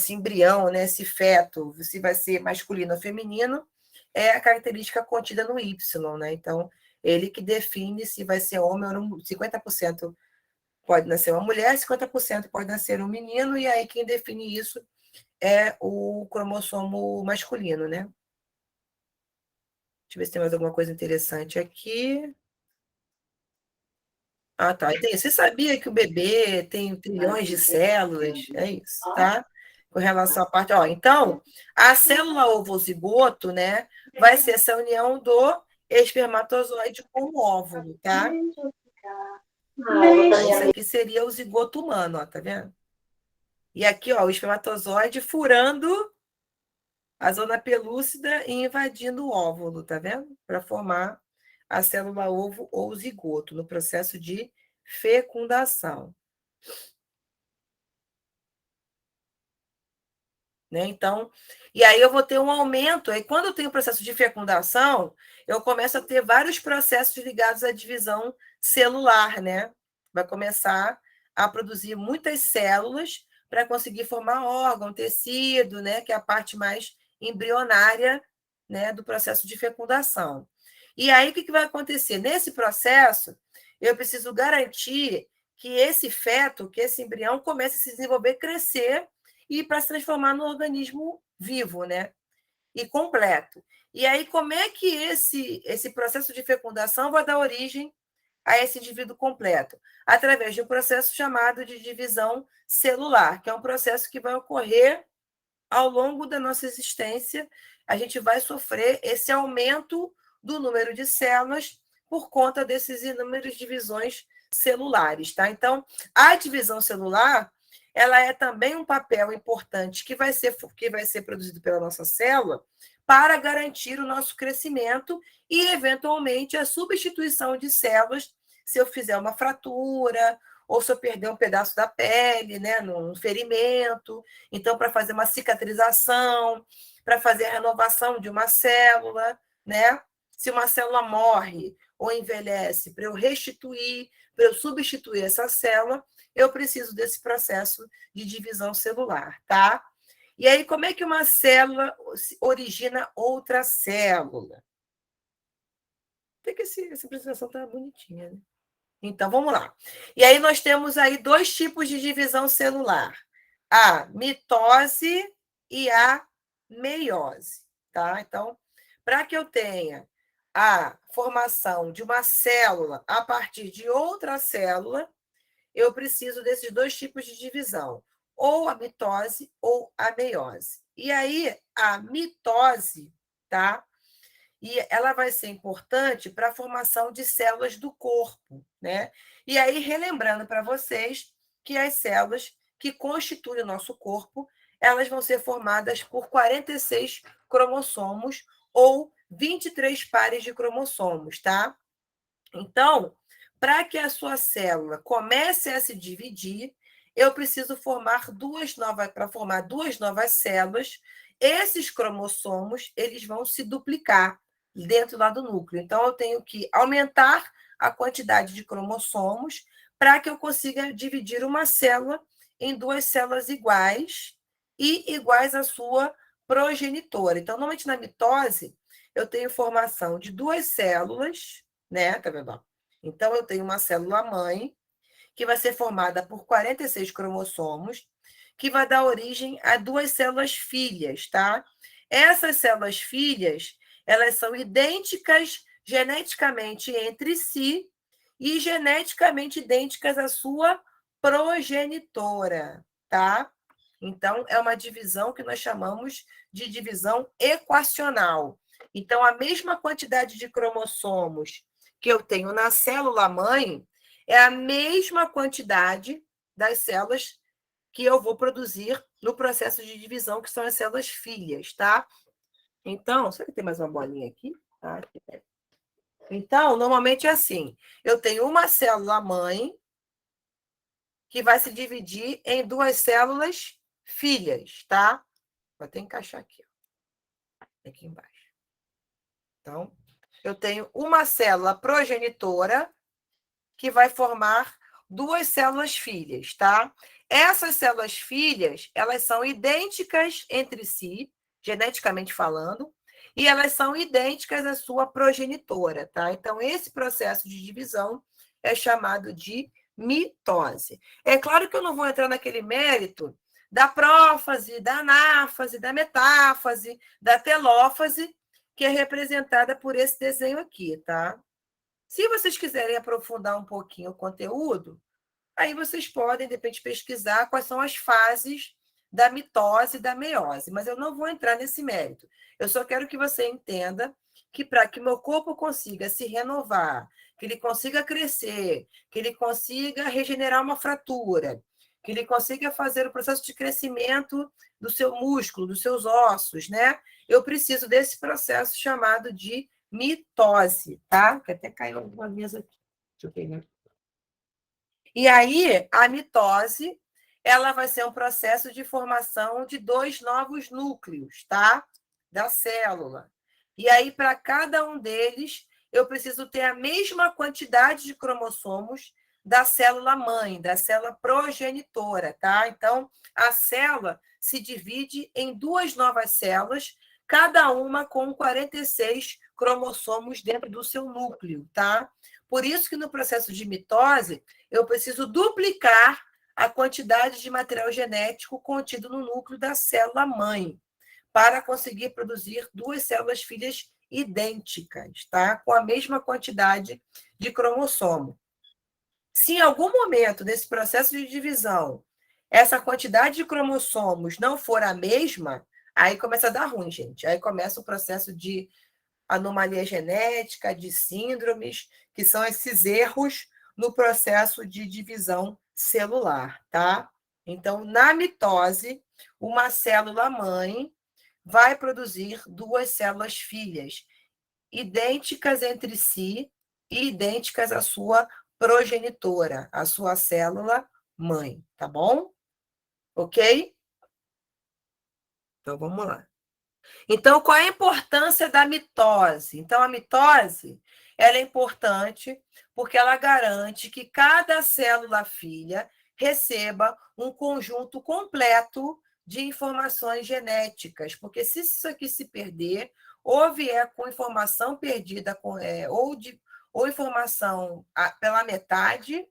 embrião, né, esse feto, se vai ser masculino ou feminino, é a característica contida no Y, né? Então, ele que define se vai ser homem ou não, 50% pode nascer uma mulher, 50% pode nascer um menino, e aí quem define isso é o cromossomo masculino, né? Deixa eu ver se tem mais alguma coisa interessante aqui. Ah, tá. Você sabia que o bebê tem trilhões de células? É isso, tá? Com relação à parte... então, a célula ovozigoto, né, vai ser essa união do espermatozoide com o óvulo, tá? Isso aqui seria o zigoto humano, ó, tá vendo? E aqui, ó, o espermatozoide furando a zona pelúcida e invadindo o óvulo, tá vendo? Para formar a célula ovo ou zigoto, no processo de fecundação. Né? Então, e aí eu vou ter um aumento. Aí, quando eu tenho o processo de fecundação, eu começo a ter vários processos ligados à divisão celular, né? Vai começar a produzir muitas células para conseguir formar órgão, tecido, né? Que é a parte mais embrionária, né? Do processo de fecundação. E aí, o que vai acontecer? Nesse processo, eu preciso garantir que esse feto, que esse embrião comece a se desenvolver, crescer e para se transformar num organismo vivo, né? E completo. E aí, como é que esse processo de fecundação vai dar origem a esse indivíduo completo? Através de um processo chamado de divisão celular, que é um processo que vai ocorrer ao longo da nossa existência. A gente vai sofrer esse aumento do número de células por conta desses inúmeras divisões celulares, tá? Então, a divisão celular, ela é também um papel importante que vai ser produzido pela nossa célula para garantir o nosso crescimento e, eventualmente, a substituição de células se eu fizer uma fratura ou se eu perder um pedaço da pele, né, num ferimento. Então, para fazer uma cicatrização, para fazer a renovação de uma célula, né? Se uma célula morre ou envelhece, para eu restituir, para eu substituir essa célula, eu preciso desse processo de divisão celular, tá? E aí, como é que uma célula origina outra célula? Até que essa apresentação está bonitinha, né? Então, vamos lá. E aí, nós temos aí dois tipos de divisão celular: a mitose e a meiose, tá? Então, para que eu tenha a formação de uma célula a partir de outra célula, eu preciso desses dois tipos de divisão, ou a mitose ou a meiose. E aí, a mitose, tá? E ela vai ser importante para a formação de células do corpo, né? E aí, relembrando para vocês que as células que constituem o nosso corpo, elas vão ser formadas por 46 cromossomos ou 23 pares de cromossomos, tá? Então, para que a sua célula comece a se dividir, eu preciso formar para formar duas novas células. Esses cromossomos, eles vão se duplicar dentro lá do núcleo. Então, eu tenho que aumentar a quantidade de cromossomos para que eu consiga dividir uma célula em duas células iguais e iguais à sua progenitora. Então, normalmente na mitose, eu tenho formação de duas células, né? Tá vendo? Então, eu tenho uma célula mãe, que vai ser formada por 46 cromossomos, que vai dar origem a duas células filhas, tá? Essas células filhas, elas são idênticas geneticamente entre si e geneticamente idênticas à sua progenitora, tá? Então, é uma divisão que nós chamamos de divisão equacional. Então, a mesma quantidade de cromossomos que eu tenho na célula mãe é a mesma quantidade das células que eu vou produzir no processo de divisão, que são as células filhas, tá? Então, será que tem mais uma bolinha aqui? Ah, aqui tem. Então, normalmente é assim: eu tenho uma célula mãe que vai se dividir em duas células filhas, tá? Vou até encaixar aqui, ó, aqui embaixo. Então, eu tenho uma célula progenitora que vai formar duas células filhas, tá? Essas células filhas, elas são idênticas entre si, geneticamente falando, e elas são idênticas à sua progenitora, tá? Então, esse processo de divisão é chamado de mitose. É claro que eu não vou entrar naquele mérito da prófase, da anáfase, da metáfase, da telófase, que é representada por esse desenho aqui, tá? Se vocês quiserem aprofundar um pouquinho o conteúdo, aí vocês podem, de repente, pesquisar quais são as fases da mitose e da meiose, mas eu não vou entrar nesse mérito. Eu só quero que você entenda que para que meu corpo consiga se renovar, que ele consiga crescer, que ele consiga regenerar uma fratura, que ele consiga fazer o processo de crescimento do seu músculo, dos seus ossos, né? Eu preciso desse processo chamado de mitose, tá? Que até caiu alguma mesa aqui. Deixa eu pegar. E aí, a mitose, ela vai ser um processo de formação de 2 novos núcleos, tá? Da célula. E aí, para cada um deles, eu preciso ter a mesma quantidade de cromossomos da célula mãe, da célula progenitora, tá? Então, a célula se divide em 2 novas células, cada uma com 46 cromossomos dentro do seu núcleo, tá? Por isso que no processo de mitose, eu preciso duplicar a quantidade de material genético contido no núcleo da célula mãe, para conseguir produzir 2 células filhas idênticas, tá? Com a mesma quantidade de cromossomo. Se em algum momento desse processo de divisão essa quantidade de cromossomos não for a mesma, aí começa a dar ruim, gente. Aí começa o processo de anomalia genética, de síndromes, que são esses erros no processo de divisão celular, tá? Então, na mitose, uma célula mãe vai produzir 2 células filhas, idênticas entre si e idênticas à sua progenitora, a sua célula mãe, tá bom? Ok? Então, vamos lá. Então, qual é a importância da mitose? Então, a mitose, ela é importante porque ela garante que cada célula filha receba um conjunto completo de informações genéticas, porque se isso aqui se perder, ou vier com informação perdida, ou informação pela metade,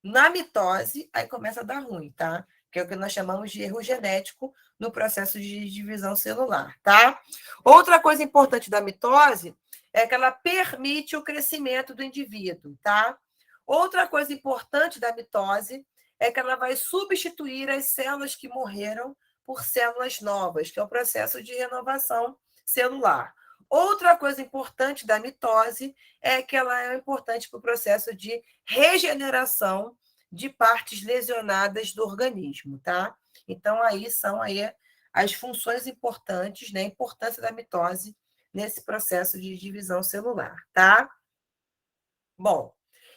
na mitose, aí começa a dar ruim, tá? Que é o que nós chamamos de erro genético no processo de divisão celular, tá? Outra coisa importante da mitose é que ela permite o crescimento do indivíduo, tá? Outra coisa importante da mitose é que ela vai substituir as células que morreram por células novas, que é o processo de renovação celular. Outra coisa importante da mitose é que ela é importante para o processo de regeneração de partes lesionadas do organismo, tá? Então, aí são as funções importantes, né? A importância da mitose nesse processo de divisão celular, tá? Bom,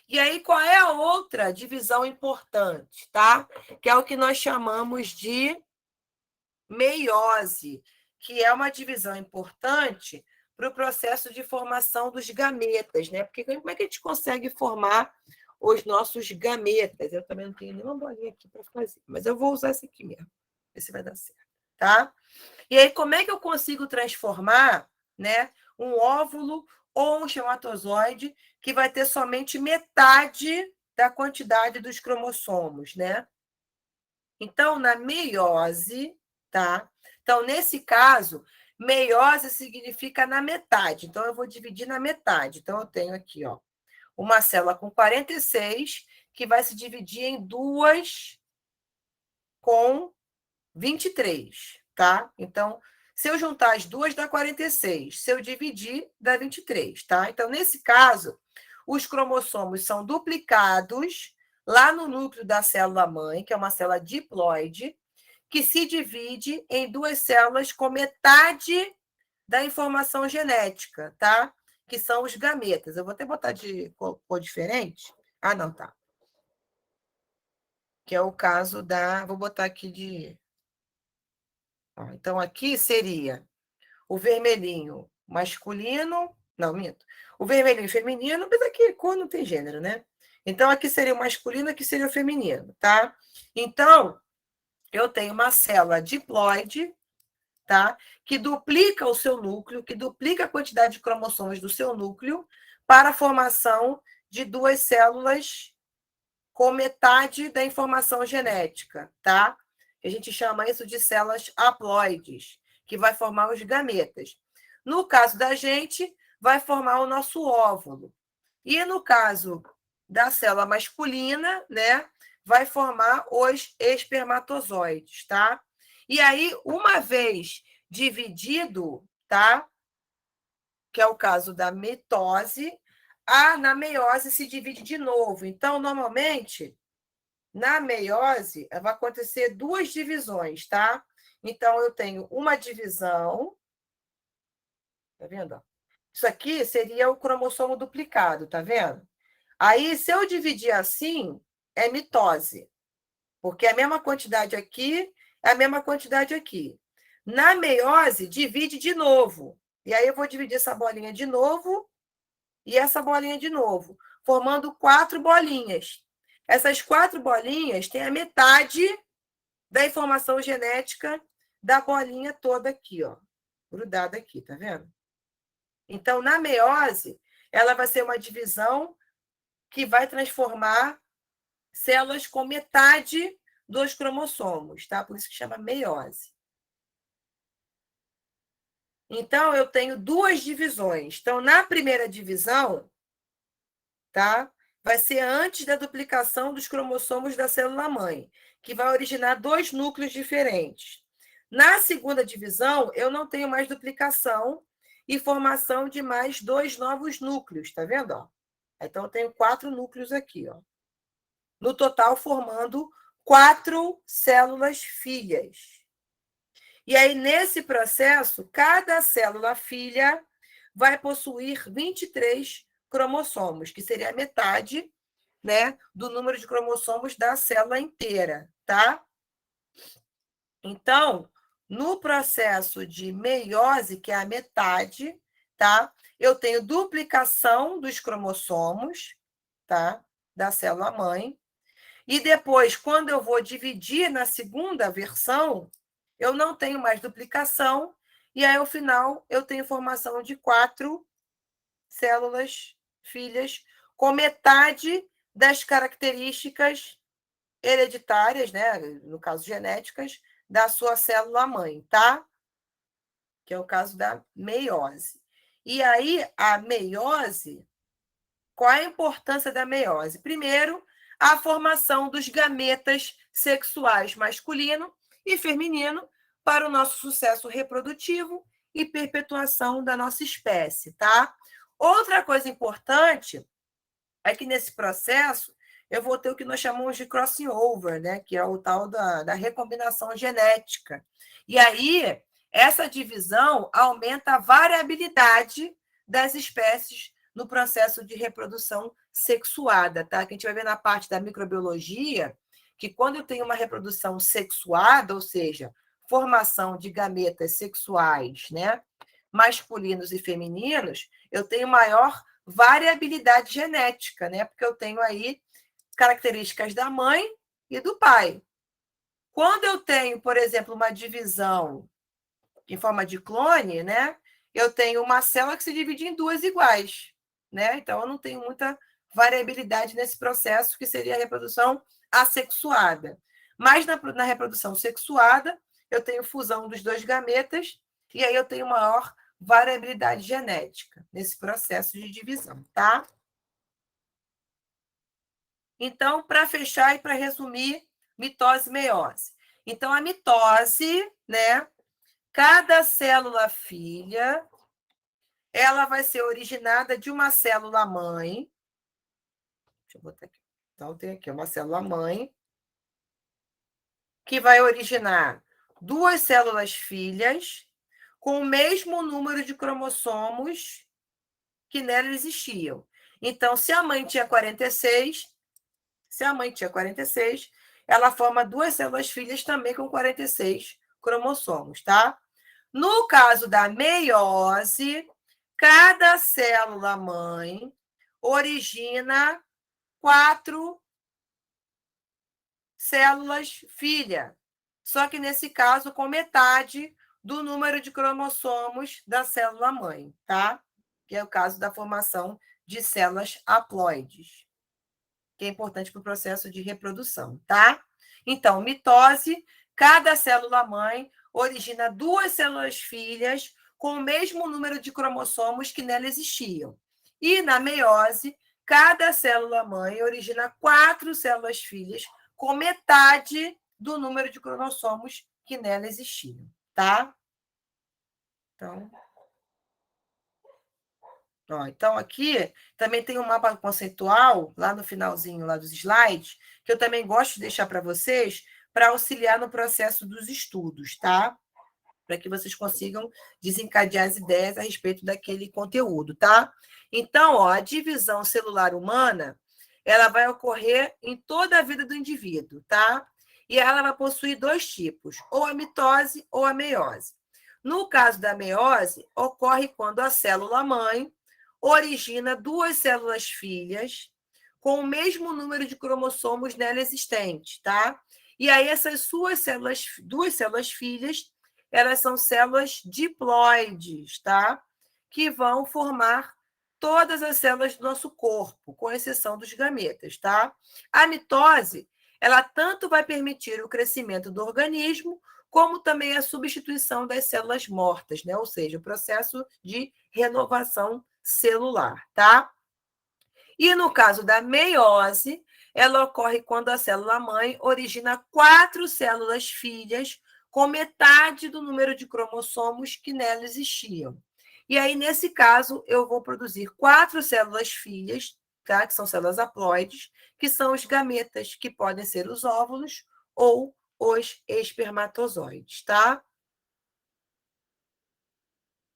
e aí qual é a outra divisão importante, tá? Que é o que nós chamamos de meiose, que é uma divisão importante para o processo de formação dos gametas, né? Porque como é que a gente consegue formar os nossos gametas? Eu também não tenho nenhuma bolinha aqui para fazer, mas eu vou usar esse aqui mesmo. Esse vai dar certo, tá? E aí, como é que eu consigo transformar, né, um óvulo ou um espermatozoide que vai ter somente metade da quantidade dos cromossomos, né? Então, na meiose, tá? Então, nesse caso, meiose significa na metade. Então, eu vou dividir na metade. Então, eu tenho aqui, ó, uma célula com 46, que vai se dividir em 2 com 23, tá? Então, se eu juntar as 2, dá 46. Se eu dividir, dá 23, tá? Então, nesse caso, os cromossomos são duplicados lá no núcleo da célula-mãe, que é uma célula diploide, que se divide em 2 células com metade da informação genética, tá? Que são os gametas. Eu vou até botar de cor diferente. Ah, não, tá. Que é o caso da... Vou botar aqui de... Então, aqui seria o vermelhinho masculino... Não, minto. O vermelhinho feminino, mas aqui cor não tem gênero, né? Então, aqui seria o masculino, aqui seria o feminino, tá? Então, eu tenho uma célula diploide, tá? Que duplica o seu núcleo, que duplica a quantidade de cromossomos do seu núcleo para a formação de 2 células com metade da informação genética, tá? A gente chama isso de células haploides, que vai formar os gametas. No caso da gente, vai formar o nosso óvulo. E no caso da célula masculina, né, vai formar os espermatozoides, tá? E aí, uma vez dividido, tá? Que é o caso da mitose, na meiose se divide de novo. Então, normalmente, Na meiose, vai acontecer 2 divisões, tá? Então, eu tenho uma divisão. Tá vendo? Ó? Isso aqui seria o cromossomo duplicado, tá vendo? Aí, se eu dividir assim, é mitose. Porque é a mesma quantidade aqui, é a mesma quantidade aqui. Na meiose, divide de novo. E aí, eu vou dividir essa bolinha de novo e essa bolinha de novo, formando 4 bolinhas. Essas 4 bolinhas têm a metade da informação genética da bolinha toda aqui, ó, grudada aqui, tá vendo? Então, na meiose, ela vai ser uma divisão que vai transformar células com metade dos cromossomos, tá? Por isso que chama meiose. Então, eu tenho 2 divisões. Então, na primeira divisão, tá? Vai ser antes da duplicação dos cromossomos da célula-mãe, que vai originar 2 núcleos diferentes. Na segunda divisão, eu não tenho mais duplicação e formação de mais 2 novos núcleos, tá vendo? Ó? Então, eu tenho 4 núcleos aqui, ó. No total, formando 4 células filhas. E aí, nesse processo, cada célula filha vai possuir 23 cromossomos, que seria a metade, né, do número de cromossomos da célula inteira, tá? Então, no processo de meiose, que é a metade, tá? Eu tenho duplicação dos cromossomos, tá? Da célula mãe. E depois, quando eu vou dividir na segunda versão, eu não tenho mais duplicação, e aí, ao final, eu tenho formação de 4 células filhas, com metade das características hereditárias, né, no caso genéticas, da sua célula-mãe, tá? Que é o caso da meiose. E aí, a meiose, qual é a importância da meiose? Primeiro, a formação dos gametas sexuais masculino e feminino para o nosso sucesso reprodutivo e perpetuação da nossa espécie, tá? Outra coisa importante é que nesse processo eu vou ter o que nós chamamos de crossing over, né? Que é o tal da recombinação genética. E aí, essa divisão aumenta a variabilidade das espécies no processo de reprodução sexuada, tá? Que a gente vai ver na parte da microbiologia, que quando eu tenho uma reprodução sexuada, ou seja, formação de gametas sexuais, né? Masculinos e femininos, eu tenho maior variabilidade genética, né? Porque eu tenho aí características da mãe e do pai. Quando eu tenho, por exemplo, uma divisão em forma de clone, né? Eu tenho uma célula que se divide em 2 iguais, né? Então eu não tenho muita variabilidade nesse processo, que seria a reprodução assexuada. Mas na reprodução sexuada, eu tenho fusão dos 2 gametas, e aí eu tenho maior variabilidade genética nesse processo de divisão, tá? Então, para fechar e para resumir, mitose e meiose. Então, a mitose, né? Cada célula filha, ela vai ser originada de uma célula mãe. Deixa eu botar aqui. Então, tem aqui uma célula mãe, que vai originar 2 células filhas com o mesmo número de cromossomos que nela existiam. Então, se a mãe tinha 46, ela forma 2 células filhas também com 46 cromossomos, tá? No caso da meiose, cada célula mãe origina 4 células filha. Só que nesse caso com metade do número de cromossomos da célula mãe, tá? Que é o caso da formação de células haploides, que é importante para o processo de reprodução, tá? Então, mitose, cada célula-mãe origina 2 células filhas com o mesmo número de cromossomos que nela existiam. E na meiose, cada célula-mãe origina 4 células filhas com metade do número de cromossomos que nela existiam, tá? Então, Ó, então, aqui também tem um mapa conceitual, lá no finalzinho lá dos slides, que eu também gosto de deixar para vocês, para auxiliar no processo dos estudos, tá? Para que vocês consigam desencadear as ideias a respeito daquele conteúdo, tá? Então, ó, a divisão celular humana, ela vai ocorrer em toda a vida do indivíduo, tá? E ela vai possuir dois tipos, ou a mitose ou a meiose. No caso da meiose, ocorre quando a célula-mãe origina duas células filhas com o mesmo número de cromossomos nela existente, tá? E aí essas suas células, duas células filhas, elas são células diploides, tá? Que vão formar todas as células do nosso corpo, com exceção dos gametas, tá? A mitose, ela tanto vai permitir o crescimento do organismo, como também a substituição das células mortas, né? Ou seja, o processo de renovação celular, tá? E no caso da meiose, ela ocorre quando a célula-mãe origina 4 células filhas com metade do número de cromossomos que nela existiam. E aí, nesse caso, eu vou produzir 4 células filhas, tá? Que são células haploides, que são os gametas, que podem ser os óvulos ou os espermatozoides, tá?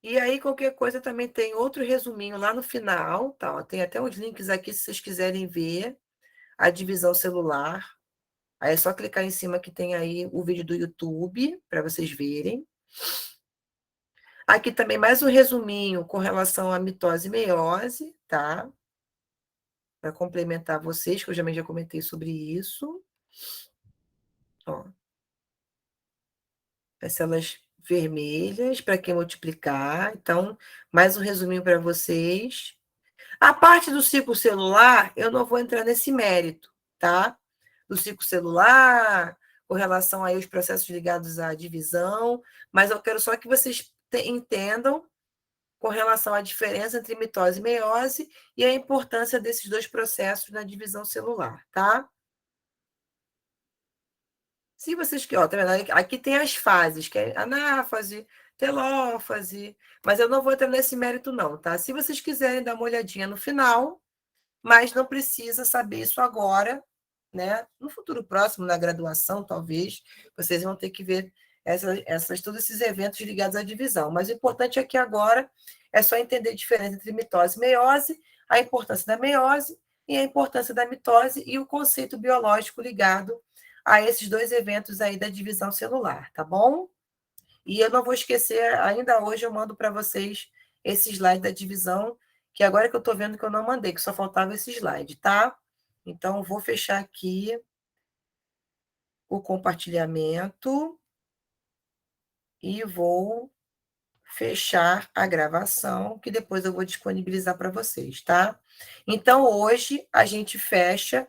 E aí, qualquer coisa, também tem outro resuminho lá no final, tá? Tem até os links aqui, se vocês quiserem ver a divisão celular. Aí é só clicar em cima que tem aí o vídeo do YouTube, para vocês verem. Aqui também mais um resuminho com relação à mitose e meiose, tá? Para complementar vocês, que eu já comentei sobre isso. Ó. As células vermelhas, para quem multiplicar. Então, mais um resuminho para vocês. A parte do ciclo celular, eu não vou entrar nesse mérito, tá? Do ciclo celular, com relação aí aos processos ligados à divisão, mas eu quero só que vocês entendam com relação à diferença entre mitose e meiose e a importância desses dois processos na divisão celular, tá? Se vocês querem, ó, tá vendo? Aqui tem as fases, que é anáfase, telófase, mas eu não vou entrar nesse mérito, não, tá? Se vocês quiserem dar uma olhadinha no final, mas não precisa saber isso agora, né? No futuro próximo, na graduação, talvez, vocês vão ter que ver todos esses eventos ligados à divisão. Mas o importante aqui agora é só entender a diferença entre mitose e meiose, a importância da meiose e a importância da mitose e o conceito biológico ligado a esses dois eventos aí da divisão celular, tá bom? E eu não vou esquecer, ainda hoje eu mando para vocês esse slide da divisão, que agora que eu estou vendo que eu não mandei, que só faltava esse slide, tá? Então, eu vou fechar aqui o compartilhamento e vou fechar a gravação, que depois eu vou disponibilizar para vocês, tá? Então, hoje a gente fecha